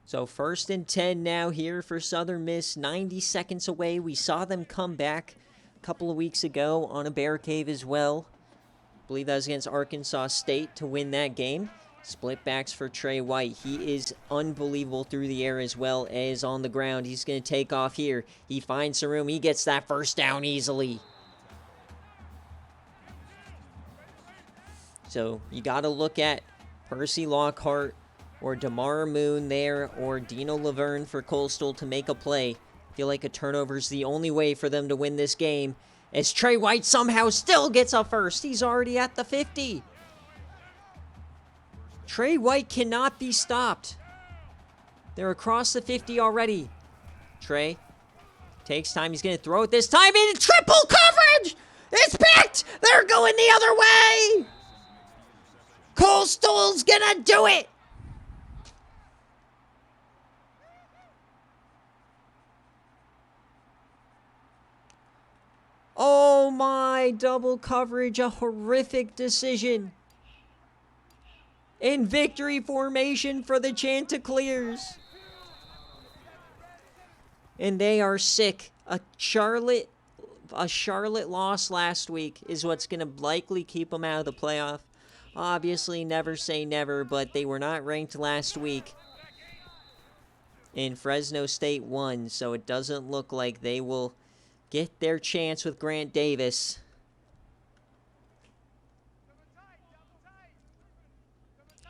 So 1st and 10 now here for Southern Miss. 90 seconds away. We saw them come back a couple of weeks ago on a BearCave as well. I believe that was against Arkansas State to win that game. Split backs for Trey White. He is unbelievable through the air as well as on the ground. He's going to take off here. He finds some room. He gets that first down easily. So you got to look at Percy Lockhart or DeMar Moon there or Dino Laverne for Coastal to make a play. I feel like a turnover is the only way for them to win this game. As Trey White somehow still gets a first. He's already at the 50. Trey White cannot be stopped. They're across the 50 already. Trey takes time. He's going to throw it this time in triple coverage. It's picked. They're going the other way. Coastal's going to do it. Oh my, double coverage, a horrific decision. In victory formation for the Chanticleers. And they are sick. A Charlotte loss last week is what's going to likely keep them out of the playoff. Obviously, never say never, but they were not ranked last week. And Fresno State won, so it doesn't look like they will get their chance with Grant Davis.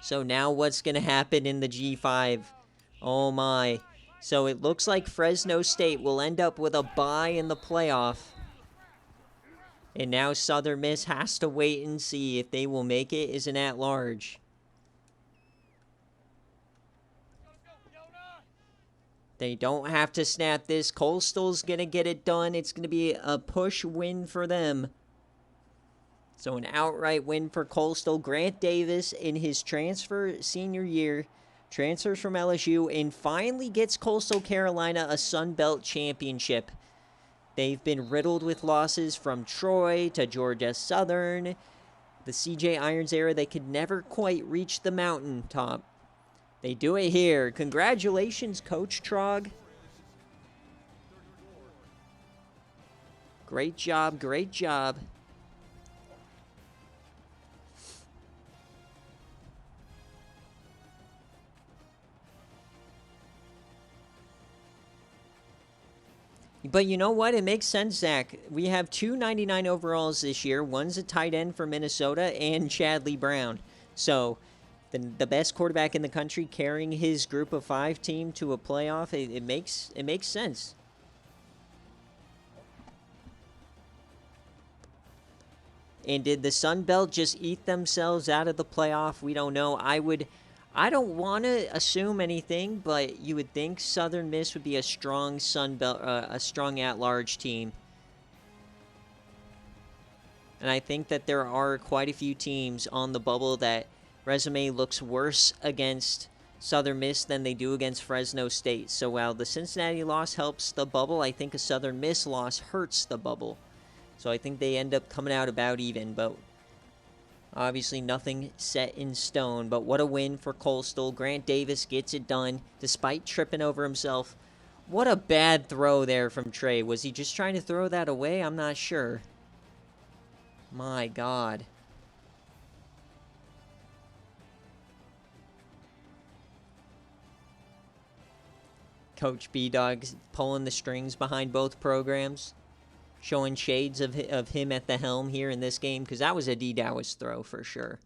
So now what's going to happen in the G5? Oh my. So it looks like Fresno State will end up with a bye in the playoff. And now Southern Miss has to wait and see if they will make it as an at-large. They don't have to snap this. Coastal's going to get it done. It's going to be a push win for them. So an outright win for Coastal. Grant Davis in his transfer senior year transfers from LSU and finally gets Coastal Carolina a Sun Belt championship. They've been riddled with losses from Troy to Georgia Southern. The CJ Irons era, they could never quite reach the mountaintop. They do it here. Congratulations, Coach Trog. Great job, great job. But you know what? It makes sense, Zach. We have 2 99 overalls this year. One's a tight end for Minnesota and Chadley Brown. So the best quarterback in the country carrying his group of 5 team to a playoff, it makes sense. And did the Sun Belt just eat themselves out of the playoff? We don't know. I don't want to assume anything, but you would think Southern Miss would be a strong Sun Belt, a strong at-large team. And I think that there are quite a few teams on the bubble that resume looks worse against Southern Miss than they do against Fresno State. So while the Cincinnati loss helps the bubble, I think a Southern Miss loss hurts the bubble. So I think they end up coming out about even, but obviously nothing set in stone. But what a win for Coastal. Grant Davis gets it done despite tripping over himself. What a bad throw there from Trey. Was he just trying to throw that away? I'm not sure. My God. Coach B-Dog pulling the strings behind both programs. Showing shades of him at the helm here in this game. Because that was a D-Dowis throw for sure.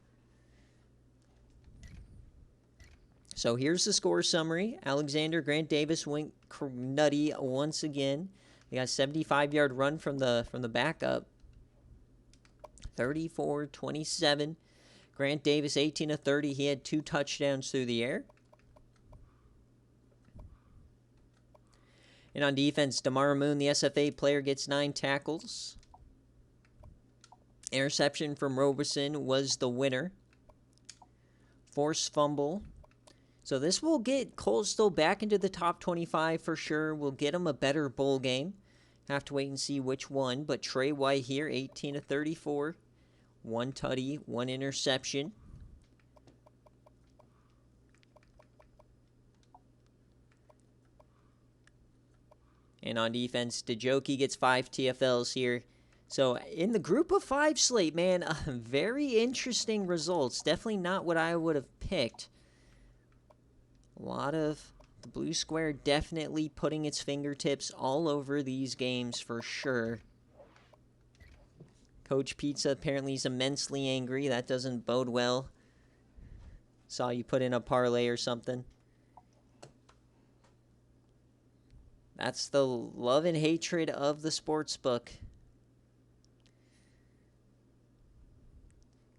So here's the score summary. Alexander, Grant Davis went nutty once again. They got a 75-yard run from the backup. 34-27. Grant Davis, 18 of 30. He had 2 touchdowns through the air. And on defense, Damara Moon, the SFA player, gets 9 tackles. Interception from Roberson was the winner. Forced fumble. So this will get Coastal back into the top 25 for sure. We'll get them a better bowl game. Have to wait and see which one. But Trey White here, 18 of 34. 1 tutty, 1 interception. And on defense, DeJoki gets 5 TFLs here. So in the group of 5 slate, man, very interesting results. Definitely not what I would have picked. A lot of the blue square definitely putting its fingertips all over these games for sure. Coach Pizza apparently is immensely angry. That doesn't bode well. Saw you put in a parlay or something. That's the love and hatred of the sportsbook.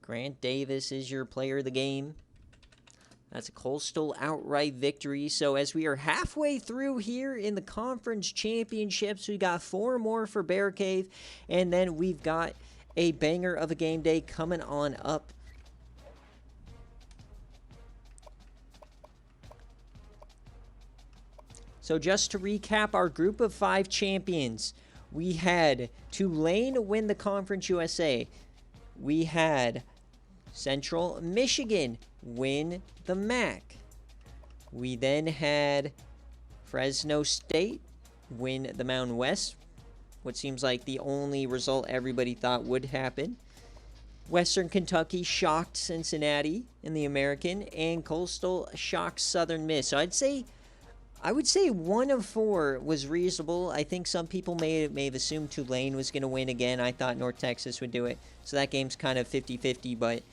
Grant Davis is your player of the game. That's a Coastal outright victory. So as we are halfway through here in the conference championships, we got 4 more for BearCave, and then we've got a banger of a game day coming on up. So just to recap our group of 5 champions, we had Tulane win the Conference USA. We had Central Michigan win the MAC. We then had Fresno State win the Mountain West, what seems like the only result everybody thought would happen. Western Kentucky shocked Cincinnati in the American, and Coastal shocked Southern Miss. So I would say 1 of 4 was reasonable. I think some people may have assumed Tulane was going to win again. I thought North Texas would do it. So that game's kind of 50-50. But,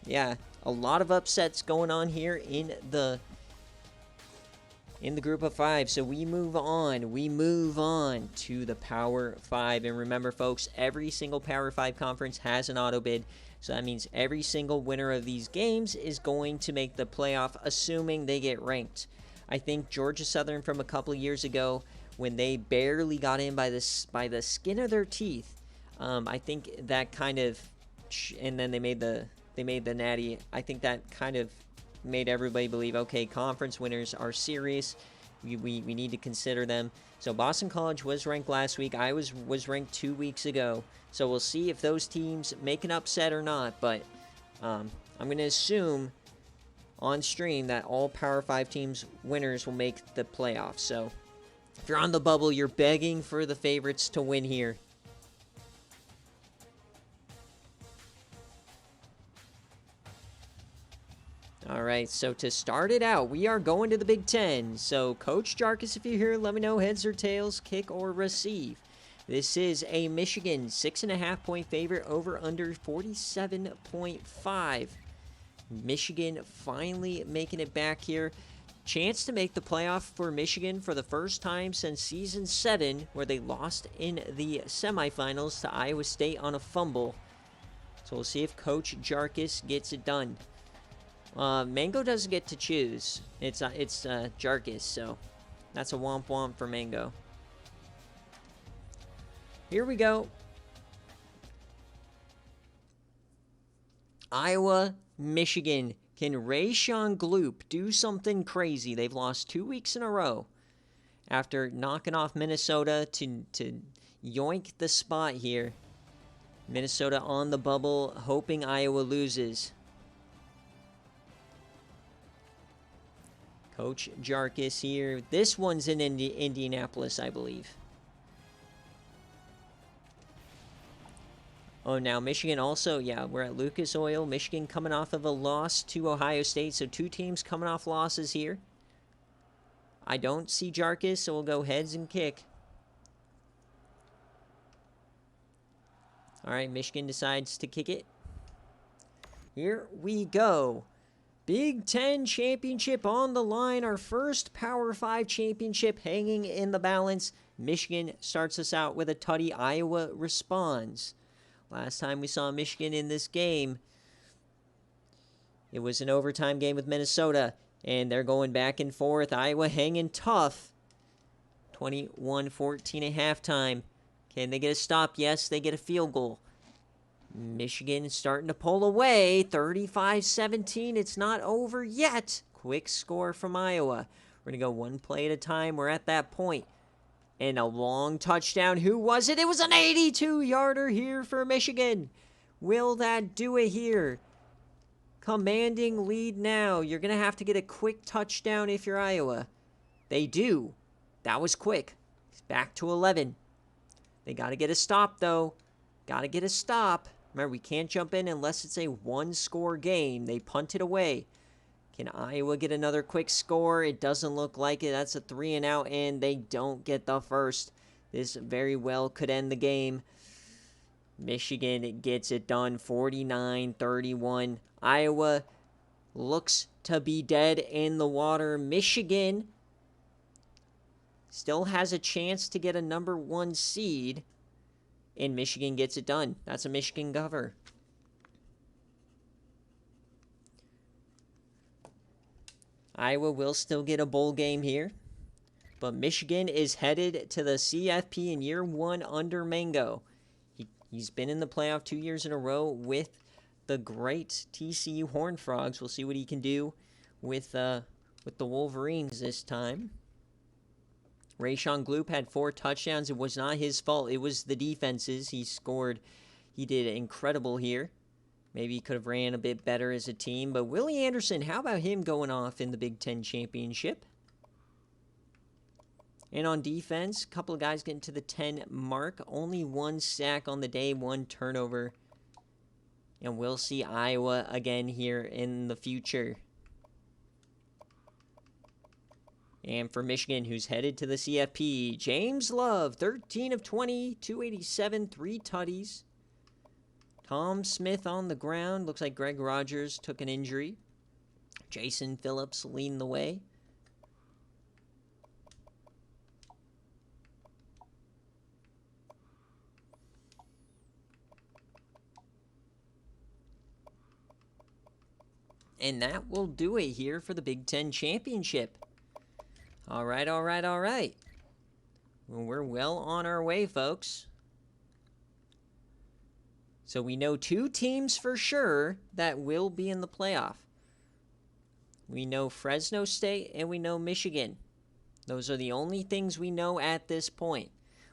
yeah, a lot of upsets going on here in the group of 5. So we move on. We move on to the Power 5. And remember, folks, every single Power 5 conference has an auto bid. So that means every single winner of these games is going to make the playoff, assuming they get ranked. I think Georgia Southern from a couple of years ago, when they barely got in by the skin of their teeth, I think that kind of, and then they made the Natty. I think that kind of made everybody believe, okay, conference winners are serious. We need to consider them. So Boston College was ranked last week. I was ranked 2 weeks ago. So we'll see if those teams make an upset or not. But I'm going to assume on stream that all Power 5 teams winners will make the playoffs. So if you're on the bubble, you're begging for the favorites to win here. All right, so to start it out, we are going to the Big Ten. So Coach Jarkus, if you're here, let me know heads or tails, kick or receive. This is a Michigan 6.5-point favorite, over under 47.5. Michigan finally making it back here. Chance to make the playoff for Michigan for the first time since season 7, where they lost in the semifinals to Iowa State on a fumble. So we'll see if Coach Jarkus gets it done. Mango doesn't get to choose. It's Jarkus, so that's a womp womp for Mango. Here we go. Iowa, Michigan. Can Rayshon Gloop do something crazy? They've lost 2 weeks in a row after knocking off Minnesota to yoink the spot here. Minnesota on the bubble, hoping Iowa loses. Coach Jarkus here. This one's in Indianapolis, I believe. Oh, now Michigan also, yeah, we're at Lucas Oil. Michigan coming off of a loss to Ohio State, so 2 teams coming off losses here. I don't see Jarkus, so we'll go heads and kick. All right, Michigan decides to kick it. Here we go. Big Ten championship on the line. Our first Power 5 championship hanging in the balance. Michigan starts us out with a tutty. Iowa responds. Last time we saw Michigan in this game, it was an overtime game with Minnesota, and they're going back and forth. Iowa hanging tough. 21-14 at halftime. Can they get a stop? Yes, they get a field goal. Michigan starting to pull away. 35-17. It's not over yet. Quick score from Iowa. We're going to go one play at a time. We're at that point. And a long touchdown. Who was it? It was an 82-yarder here for Michigan. Will that do it here? Commanding lead now. You're going to have to get a quick touchdown if you're Iowa. They do. That was quick. It's back to 11. They got to get a stop, though. Got to get a stop. Remember, we can't jump in unless it's a one-score game. They punt it away. Can Iowa get another quick score? It doesn't look like it. That's a 3-and-out, and they don't get the first. This very well could end the game. Michigan gets it done, 49-31. Iowa looks to be dead in the water. Michigan still has a chance to get a number 1 seed, and Michigan gets it done. That's a Michigan cover. Iowa will still get a bowl game here, but Michigan is headed to the CFP in year 1 under Mango. He's been in the playoff 2 years in a row with the great TCU Horned Frogs. We'll see what he can do with the Wolverines this time. Rayshon Gloop had 4 touchdowns. It was not his fault. It was the defenses. He scored. He did incredible here. Maybe he could have ran a bit better as a team. But Willie Anderson, how about him going off in the Big Ten Championship? And on defense, a couple of guys getting to the 10 mark. Only 1 sack on the day, 1 turnover. And we'll see Iowa again here in the future. And for Michigan, who's headed to the CFP, James Love, 13 of 20, 287, 3 tutties. Tom Smith on the ground. Looks like Greg Rogers took an injury. Jason Phillips leading the way. And that will do it here for the Big Ten Championship. All right. Well, we're well on our way, folks. So we know 2 teams for sure that will be in the playoff. We know Fresno State and we know Michigan. Those are the only things we know at this point.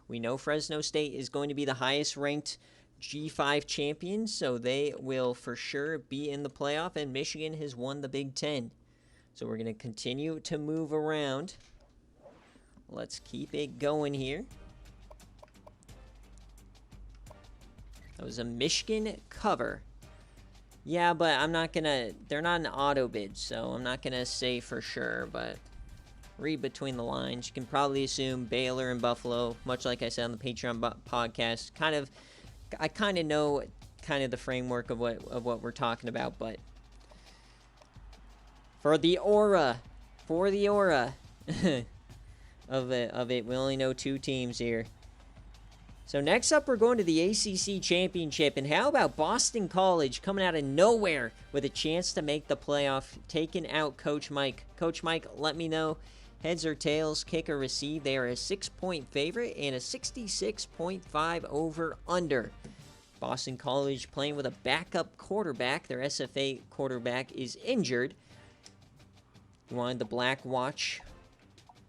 We know Fresno State is going to be the highest ranked G5 champions, so they will for sure be in the playoff, and Michigan has won the Big Ten. So we're going to continue to move around. Let's keep it going here. That was a Michigan cover. Yeah, but I'm not going to... They're not an auto bid, so I'm not going to say for sure, but read between the lines. You can probably assume Baylor and Buffalo, much like I said on the Patreon podcast. I kind of know kind of the framework of what we're talking about, but for the aura of it, we only know 2 teams here. So next up, we're going to the ACC Championship, and how about Boston College coming out of nowhere with a chance to make the playoff, taking out Coach Mike. Coach Mike, let me know, heads or tails, kick or receive. They are a 6-point favorite and a 66.5 over-under. Boston College playing with a backup quarterback. Their SFA quarterback is injured. You wanted the Black Watch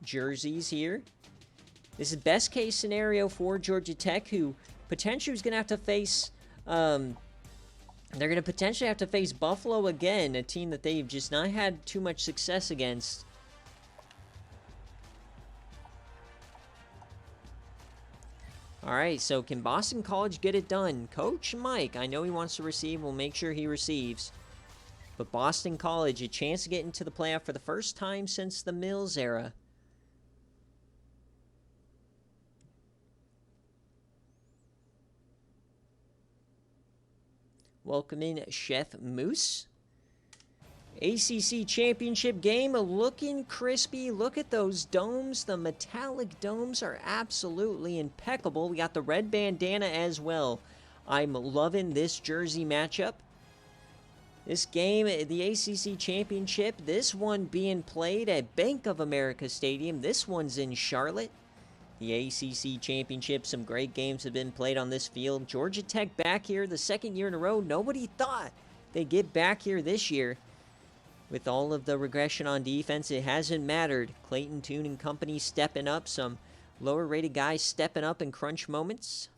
jerseys here. This is best case scenario for Georgia Tech, who potentially is going to have to face... they're going to potentially have to face Buffalo again, a team that they've just not had too much success against. All right, so can Boston College get it done? Coach Mike, I know he wants to receive. We'll make sure he receives. But Boston College, a chance to get into the playoff for the first time since the Mills era. Welcome in Chef Moose. ACC Championship game looking crispy. Look at those domes. The metallic domes are absolutely impeccable. We got the red bandana as well. I'm loving this jersey matchup. This game, the ACC Championship, this one being played at Bank of America Stadium. This one's in Charlotte. The ACC Championship, some great games have been played on this field. Georgia Tech back here the second year in a row. Nobody thought they'd get back here this year. With all of the regression on defense, it hasn't mattered. Clayton Tune and company stepping up. Some lower-rated guys stepping up in crunch moments.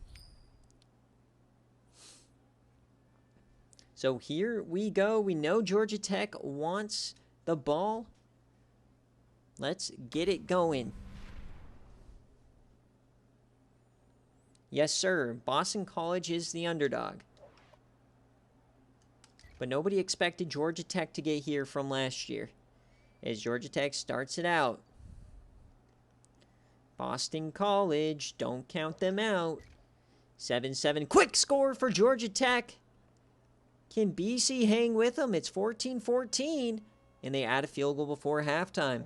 So here we go. We know Georgia Tech wants the ball. Let's get it going. Yes, sir. Boston College is the underdog. But nobody expected Georgia Tech to get here from last year. As Georgia Tech starts it out. Boston College, don't count them out. 7-7. Quick score for Georgia Tech. Can BC hang with them? It's 14-14. And they add a field goal before halftime.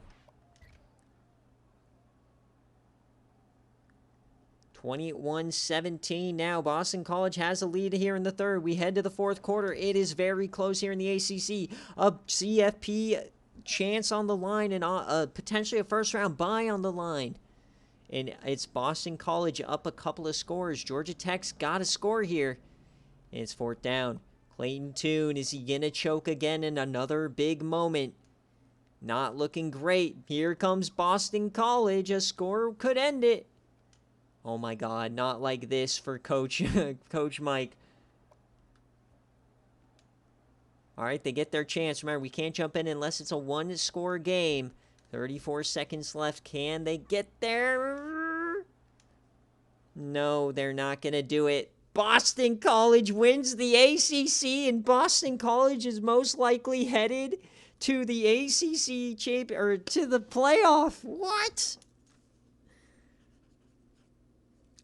21-17 now. Boston College has a lead here in the third. We head to the fourth quarter. It is very close here in the ACC. A CFP chance on the line and potentially a first-round bye on the line. And it's Boston College up a couple of scores. Georgia Tech's got to score here. And it's fourth down. Clayton Tune, is he going to choke again in another big moment? Not looking great. Here comes Boston College. A score could end it. Oh my God, not like this for Coach Coach Mike. All right, they get their chance. Remember, we can't jump in unless it's a one-score game. 34 seconds left. Can they get there? No, they're not going to do it. Boston College wins the ACC, and Boston College is most likely headed to the ACC or to the playoff. What?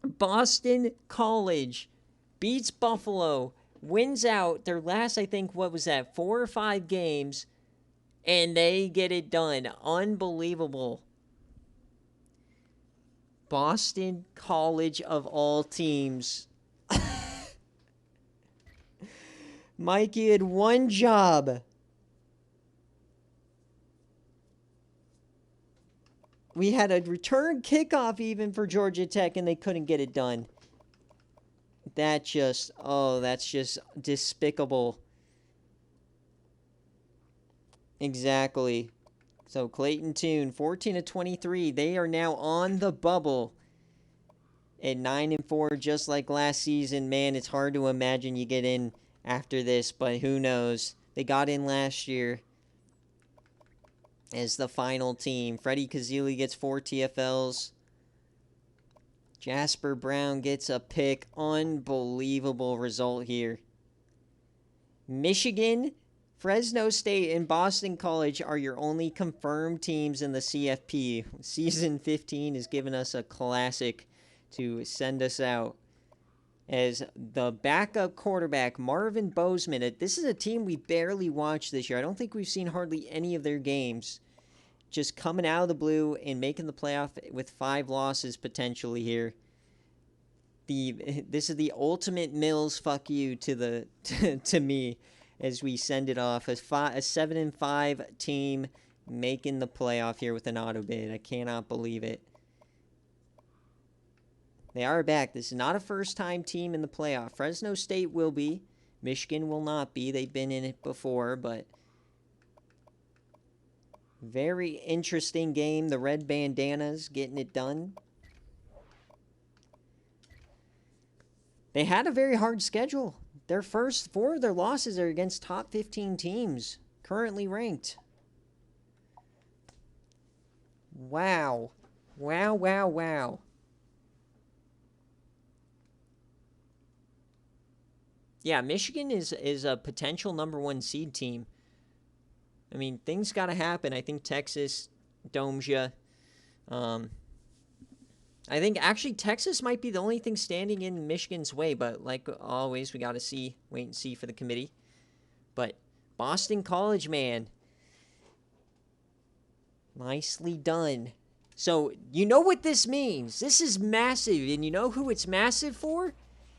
Boston College beats Buffalo, wins out their last, I think, what was that, 4 or 5 games, and they get it done. Unbelievable. Boston College of all teams. Mike, you had one job. We had a return kickoff even for Georgia Tech, and they couldn't get it done. That's just despicable. Exactly. So Clayton Tune, 14-23. They are now on the bubble at 9-4, just like last season. Man, it's hard to imagine you get in after this, but who knows? They got in last year as the final team. Freddie Kazili gets 4 TFLs. Jasper Brown gets a pick. Unbelievable result here. Michigan, Fresno State, and Boston College are your only confirmed teams in the CFP. Season 15 has given us a classic to send us out. As the backup quarterback, Marvin Bozeman. This is a team we barely watched this year. I don't think we've seen hardly any of their games. Just coming out of the blue and making the playoff with 5 losses potentially here. This is the ultimate Mills fuck you to me as we send it off. A 7-5 team making the playoff here with an auto bid. I cannot believe it. They are back. This is not a first-time team in the playoff. Fresno State will be. Michigan will not be. They've been in it before, but very interesting game. The red bandanas getting it done. They had a very hard schedule. Their first 4 of their losses are against top 15 teams, currently ranked. Wow. Wow, wow, wow. Yeah, Michigan is a potential #1 seed team. I mean, things got to happen. I think Texas domes you. I think actually Texas might be the only thing standing in Michigan's way, but like always, we got to wait and see for the committee. But Boston College, man, nicely done. So you know what this means. This is massive, and you know who it's massive for?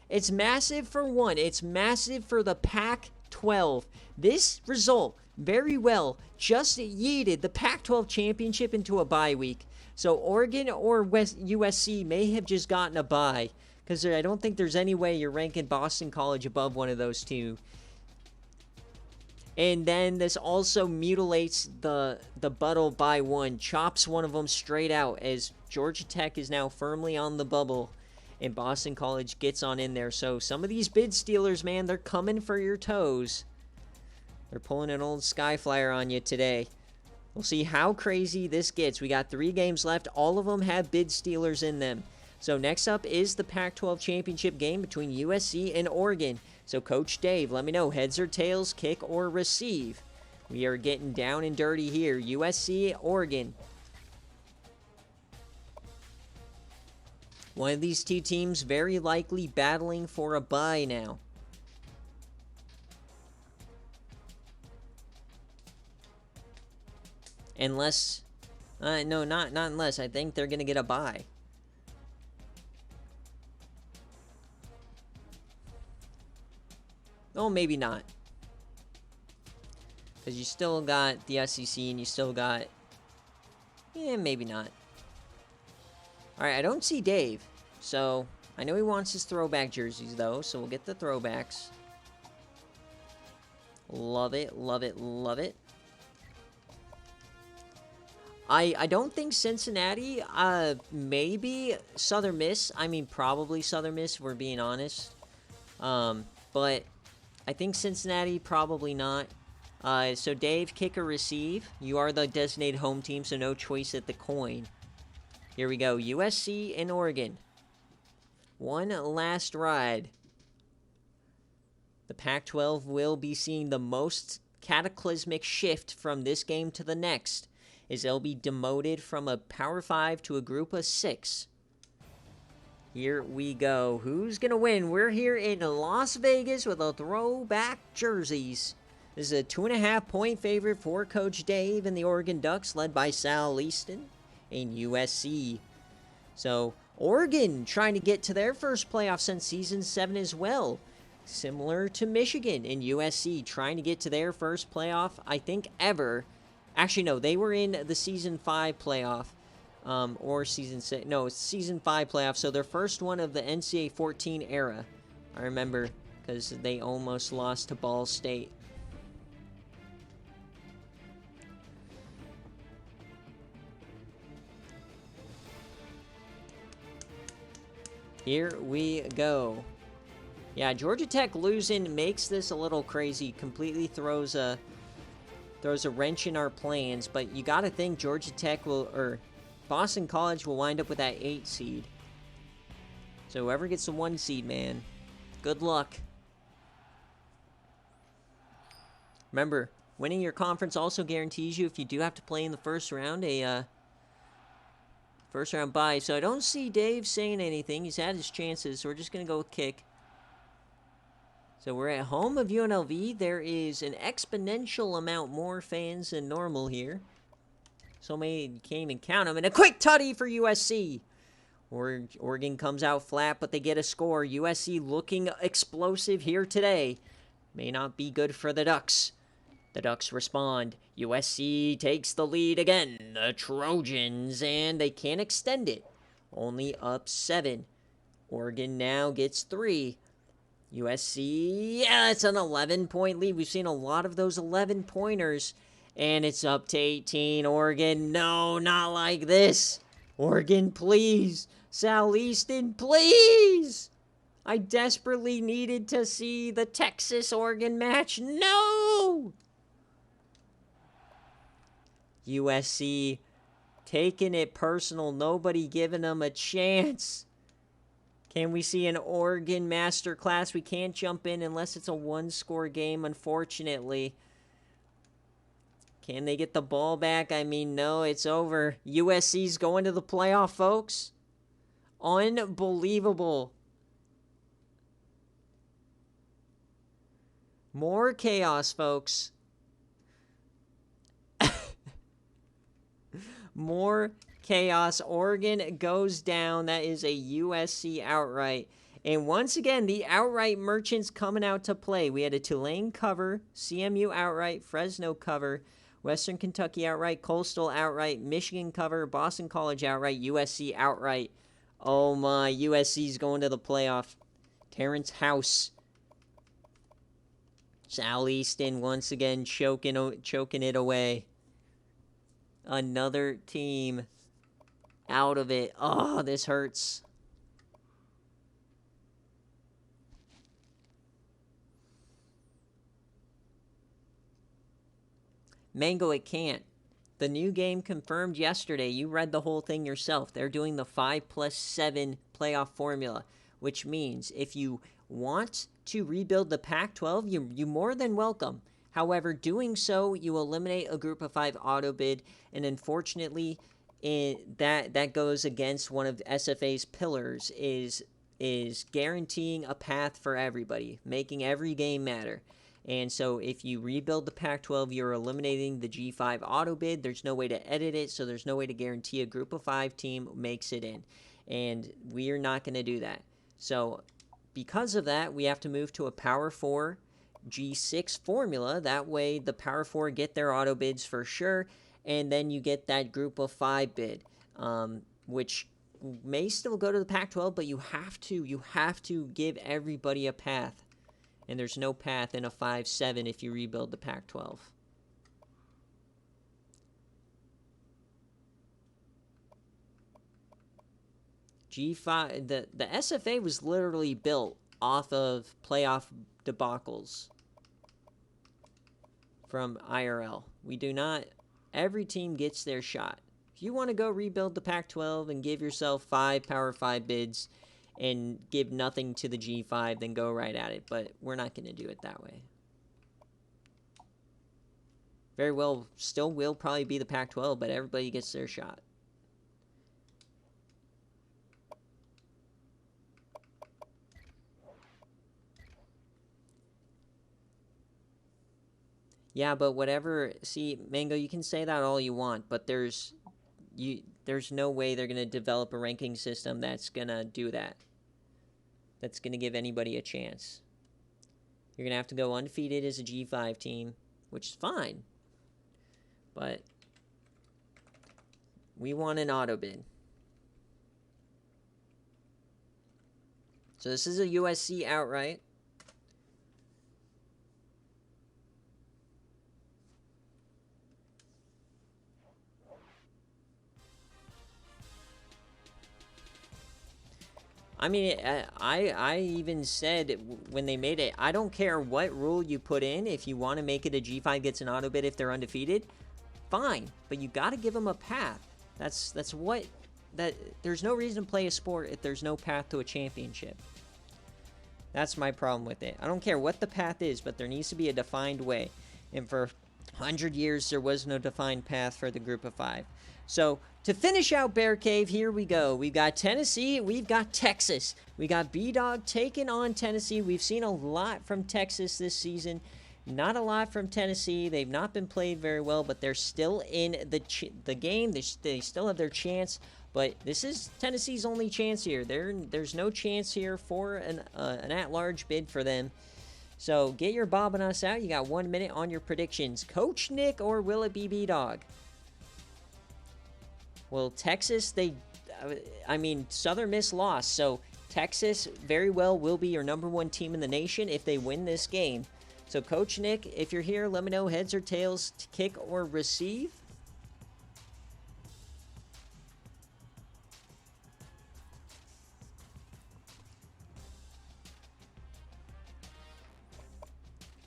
It's massive for one. It's massive for the Pac-12. This result very well just yeeted the Pac-12 championship into a bye week. So Oregon or USC may have just gotten a bye, because I don't think there's any way you're ranking Boston College above one of those two. And then this also mutilates the bubble by one, chops one of them straight out, as Georgia Tech is now firmly on the bubble, and Boston College gets on in there. So some of these bid stealers, man, they're coming for your toes. They're pulling an old Sky Flyer on you today. We'll see how crazy this gets. We got 3 games left. All of them have bid stealers in them. So next up is the Pac-12 championship game between USC and Oregon. So Coach Dave, let me know, heads or tails, kick or receive. We are getting down and dirty here. USC, Oregon. One of these two teams very likely battling for a bye now. Unless, no, not unless. I think they're going to get a bye. Oh, maybe not. Because you still got the SEC and you still got... Yeah, maybe not. Alright, I don't see Dave. So, I know he wants his throwback jerseys, though. So, we'll get the throwbacks. Love it, love it, love it. I don't think Cincinnati, maybe Southern Miss. I mean, probably Southern Miss, if we're being honest. But I think Cincinnati, probably not. So Dave, kick or receive. You are the designated home team, so no choice at the coin. Here we go. USC and Oregon. One last ride. The Pac-12 will be seeing the most cataclysmic shift from this game to the next, as they'll be demoted from a Power 5 to a group of 6. Here we go. Who's going to win? We're here in Las Vegas with a throwback jerseys. This is a 2.5-point favorite for Coach Dave and the Oregon Ducks, led by Sal Easton and USC. So, Oregon trying to get to their first playoff since Season 7 as well. Similar to Michigan and USC trying to get to their first playoff, I think, ever. Actually, no, they were in the Season 5 playoff, or Season 6. No, it's Season 5 playoff, so their first one of the NCAA 14 era. I remember, because they almost lost to Ball State. Here we go. Yeah, Georgia Tech losing makes this a little crazy. Completely throws a wrench in our plans, but you got to think Georgia Tech will, or Boston College will wind up with that 8 seed. So whoever gets the 1 seed, man, good luck. Remember, winning your conference also guarantees you, if you do have to play in the first round, a first round bye. So I don't see Dave saying anything. He's had his chances, so we're just going to go with kick. So we're at home of UNLV. There is an exponential amount more fans than normal here. So many, you can't even count them. And a quick tutty for USC. Oregon comes out flat, but they get a score. USC looking explosive here today. May not be good for the Ducks. The Ducks respond. USC takes the lead again. The Trojans, and they can't extend it. Only up 7. Oregon now gets 3. USC, yeah, it's an 11-point lead. We've seen a lot of those 11-pointers, and it's up to 18. Oregon, no, not like this. Oregon, please. Sal Easton, please. I desperately needed to see the Texas-Oregon match. No! USC taking it personal. Nobody giving them a chance. Can we see an Oregon masterclass? We can't jump in unless it's a one-score game, unfortunately. Can they get the ball back? I mean, no, it's over. USC's going to the playoff, folks. Unbelievable. More chaos, folks. More chaos. Oregon goes down. That is a USC outright. And once again, the outright merchants coming out to play. We had a Tulane cover, CMU outright, Fresno cover, Western Kentucky outright, Coastal outright, Michigan cover, Boston College outright, USC outright. Oh my, USC's going to the playoff. Terrence House. Sal Easton once again choking it away. Another team out of it. Oh, this hurts. Mango, it can't. The new game confirmed yesterday. You read the whole thing yourself. They're doing the 5+7 playoff formula, which means if you want to rebuild the Pac-12, you're more than welcome. However, doing so, you eliminate a group of 5 auto bid, and unfortunately, that goes against one of SFA's pillars, is guaranteeing a path for everybody, making every game matter. And so if you rebuild the Pac-12, you're eliminating the G5 auto bid. There's no way to edit it, so there's no way to guarantee a group of 5 team makes it in. And we are not going to do that. So because of that, we have to move to a Power 4 G6 formula. That way the Power 4 get their auto bids for sure, and then you get that group of 5 bid, which may still go to the Pac-12, but you have to give everybody a path. And there's no path in a 5-7 if you rebuild the Pac-12. G5, the SFA was literally built off of playoff debacles from IRL. We do not, every team gets their shot. If you want to go rebuild the Pac-12 and give yourself 5 Power 5 bids and give nothing to the G5, then go right at it. But we're not going to do it that way. Very well, still will probably be the Pac-12, but everybody gets their shot. Yeah, but whatever. See, Mango, you can say that all you want, but there's no way they're going to develop a ranking system that's going to do that. That's going to give anybody a chance. You're going to have to go undefeated as a G5 team, which is fine. But we want an auto bid. So this is a USC outright. I mean, I even said when they made it, I don't care what rule you put in. If you want to make it a G5 gets an auto bid if they're undefeated, fine. But you got to give them a path. There's no reason to play a sport if there's no path to a championship. That's my problem with it. I don't care what the path is, but there needs to be a defined way. And for 100 years, there was no defined path for the group of 5. So, to finish out BearCave, here we go. We've got Tennessee, we've got Texas. We got B-Dog taking on Tennessee. We've seen a lot from Texas this season. Not a lot from Tennessee. They've not been played very well, but they're still in the game. They still have their chance. But this is Tennessee's only chance here. There's no chance here for an at-large bid for them. So, get your Bob and Us out. You got 1 minute on your predictions. Coach Nick, or will it be B-Dog? Well, Texas, Southern Miss lost, so Texas very well will be your #1 team in the nation if they win this game. So, Coach Nick, if you're here, let me know heads or tails to kick or receive.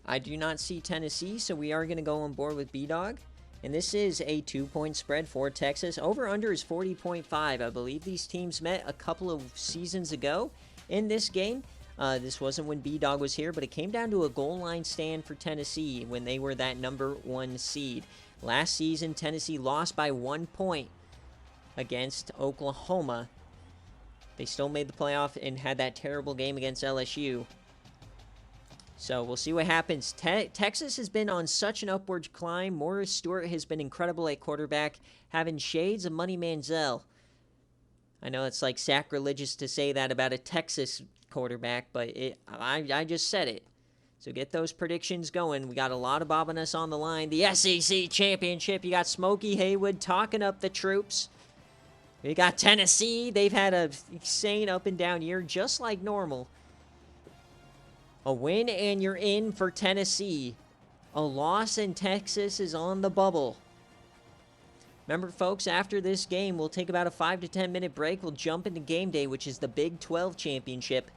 I do not see Tennessee, so we are going to go on board with B-Dog. And this is a 2-point spread for Texas. Over-under is 40.5. I believe these teams met a couple of seasons ago in this game. This wasn't when B-Dog was here, but it came down to a goal line stand for Tennessee when they were that #1 seed. Last season, Tennessee lost by 1 point against Oklahoma. They still made the playoff and had that terrible game against LSU. So we'll see what happens. Texas has been on such an upward climb. Morris Stewart has been incredible at quarterback, having shades of Money Manziel. I know it's like sacrilegious to say that about a Texas quarterback, but I just said it. So get those predictions going. We got a lot of bobbing on the line. The SEC Championship. You got Smokey Haywood talking up the troops. We got Tennessee. They've had a insane up and down year, just like normal. A win and you're in for Tennessee. A loss and Texas is on the bubble. Remember, folks, after this game, we'll take about a 5 to 10 minute break. We'll jump into game day, which is the Big 12 Championship.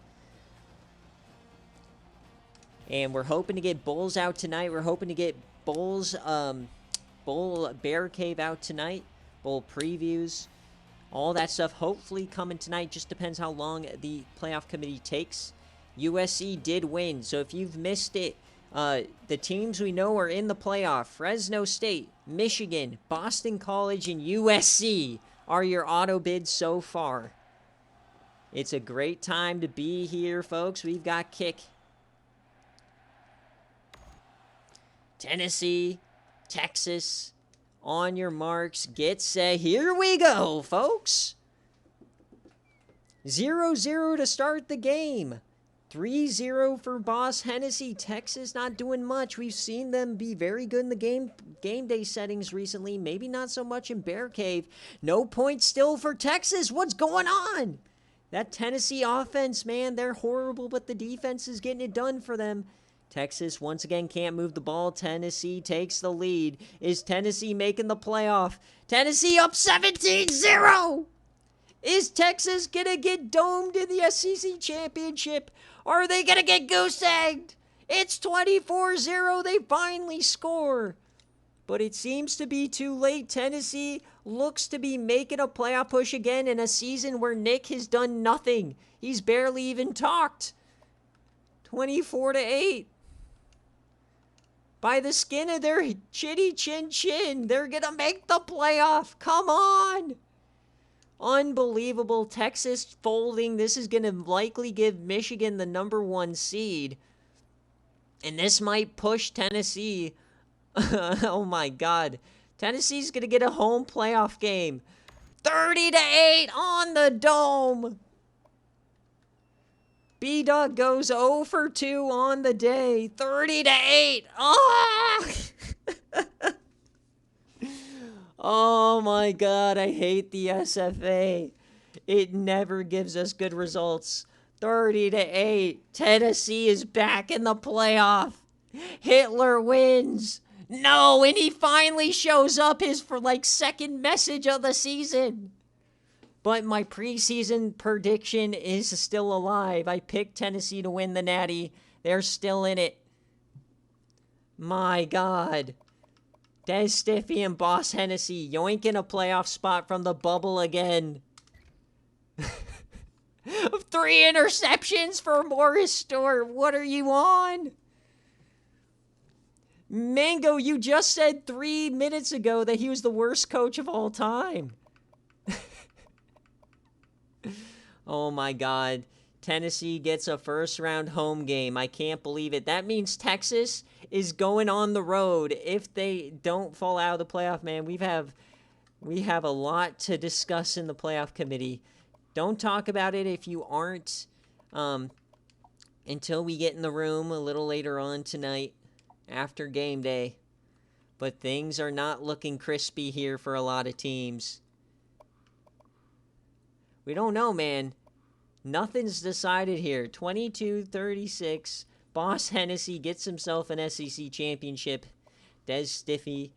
And we're hoping to get Bulls out tonight. We're hoping to get Bulls, BearCave out tonight. Bowl previews. All that stuff hopefully coming tonight. Just depends how long the playoff committee takes. USC did win, so if you've missed it, the teams we know are in the playoff. Fresno State, Michigan, Boston College, and USC are your auto bids so far. It's a great time to be here, folks. We've got kick. Tennessee, Texas, on your marks, get set. Here we go, folks. 0-0 to start the game. 3-0 for Boss Hennessy. Texas not doing much. We've seen them be very good in the game day settings recently. Maybe not so much in BearCave. No points still for Texas. What's going on? That Tennessee offense, man, they're horrible, but the defense is getting it done for them. Texas once again can't move the ball. Tennessee takes the lead. Is Tennessee making the playoff? Tennessee up 17-0. Is Texas going to get domed in the SEC Championship? Or are they going to get goose-egged? It's 24-0. They finally score. But it seems to be too late. Tennessee looks to be making a playoff push again in a season where Nick has done nothing. He's barely even talked. 24-8. By the skin of their chitty chin. They're going to make the playoff. Come on. Unbelievable. Texas folding. This is going to likely give Michigan the #1 seed. And this might push Tennessee. Oh my God. Tennessee's going to get a home playoff game. 30-8 on the Dome. B-Dog goes 0 for 2 on the day. 30-8. Oh! Oh my God, I hate the SFA. It never gives us good results. 30-8. Tennessee is back in the playoff. Hitler wins. No, and he finally shows up his second message of the season. But my preseason prediction is still alive. I picked Tennessee to win the Natty. They're still in it. My God. Des Stiffy and Boss Hennessy yoinking a playoff spot from the bubble again. 3 interceptions for Morris Stewart. What are you on? Mango, you just said 3 minutes ago that he was the worst coach of all time. Oh my God. Tennessee gets a first-round home game. I can't believe it. That means Texas is going on the road. If they don't fall out of the playoff, man, we have a lot to discuss in the playoff committee. Don't talk about it if you aren't until we get in the room a little later on tonight after game day. But things are not looking crispy here for a lot of teams. We don't know, man. Nothing's decided here. 22-36. Boss Hennessy gets himself an SEC championship. Des Stiffy.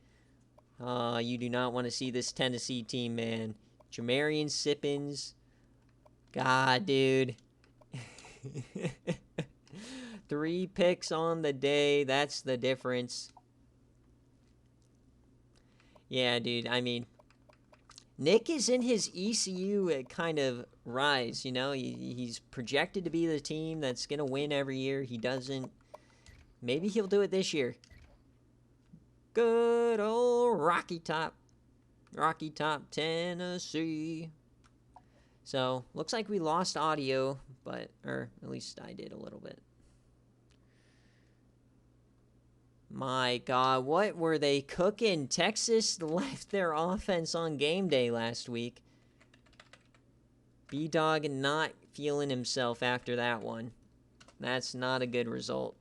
You do not want to see this Tennessee team, man. Jamarian Sippins. God, dude. 3 picks on the day. That's the difference. Yeah, dude. I mean, Nick is in his ECU kind of rise, you know. He's projected to be the team that's going to win every year. He doesn't. Maybe he'll do it this year. Good old Rocky Top. Rocky Top, Tennessee. So, looks like we lost audio, or at least I did a little bit. My God, what were they cooking? Texas left their offense on game day last week. B-Dog not feeling himself after that one. That's not a good result.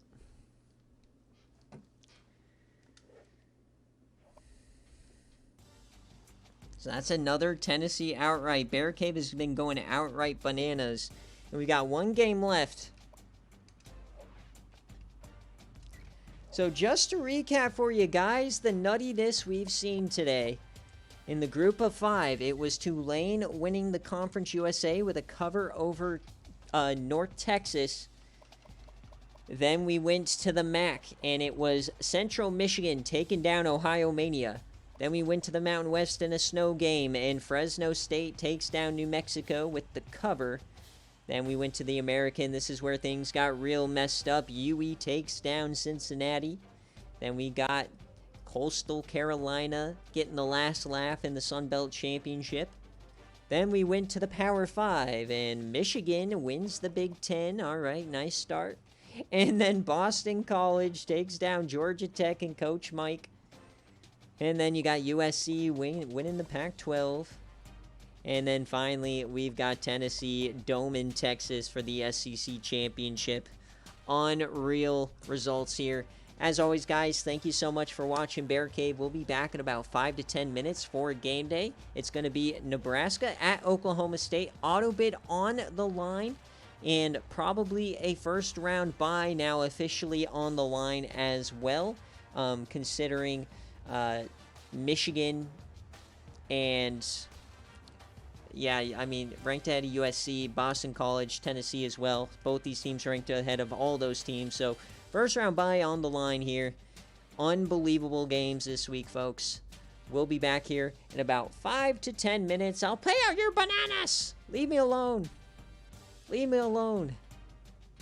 So that's another Tennessee outright. BearCave has been going outright bananas. And we got one game left. So just to recap for you guys, the nuttiness we've seen today. In the group of 5, it was Tulane winning the Conference USA with a cover over North Texas. Then we went to the MAC, and it was Central Michigan taking down Ohio Mania. Then we went to the Mountain West in a snow game, and Fresno State takes down New Mexico with the cover. Then we went to the American. This is where things got real messed up. UE takes down Cincinnati. Then we got Coastal Carolina getting the last laugh in the Sun Belt Championship. Then we went to the Power 5, and Michigan wins the Big Ten. All right, nice start. And then Boston College takes down Georgia Tech and Coach Mike. And then you got USC winning the Pac-12. And then finally, we've got Tennessee doming Texas for the SEC Championship. Unreal results here. As always, guys, thank you so much for watching BearCave. We'll be back in about 5 to 10 minutes for game day. It's going to be Nebraska at Oklahoma State. Auto bid on the line. And probably a first-round bye now officially on the line as well. Considering Michigan and... yeah, I mean, ranked ahead of USC, Boston College, Tennessee as well. Both these teams ranked ahead of all those teams. So, first round bye on the line here. Unbelievable games this week, folks. We'll be back here in about 5 to 10 minutes. I'll pay out your bananas. Leave me alone. Leave me alone.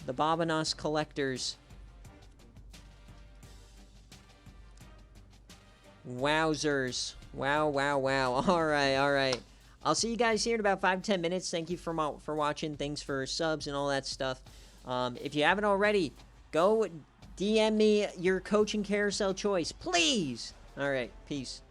The Babanos collectors. Wowzers. Wow, wow, wow. All right. I'll see you guys here in about 5 to 10 minutes. Thank you for watching. Thanks for subs and all that stuff. If you haven't already, go DM me your coaching carousel choice, please. All right, peace.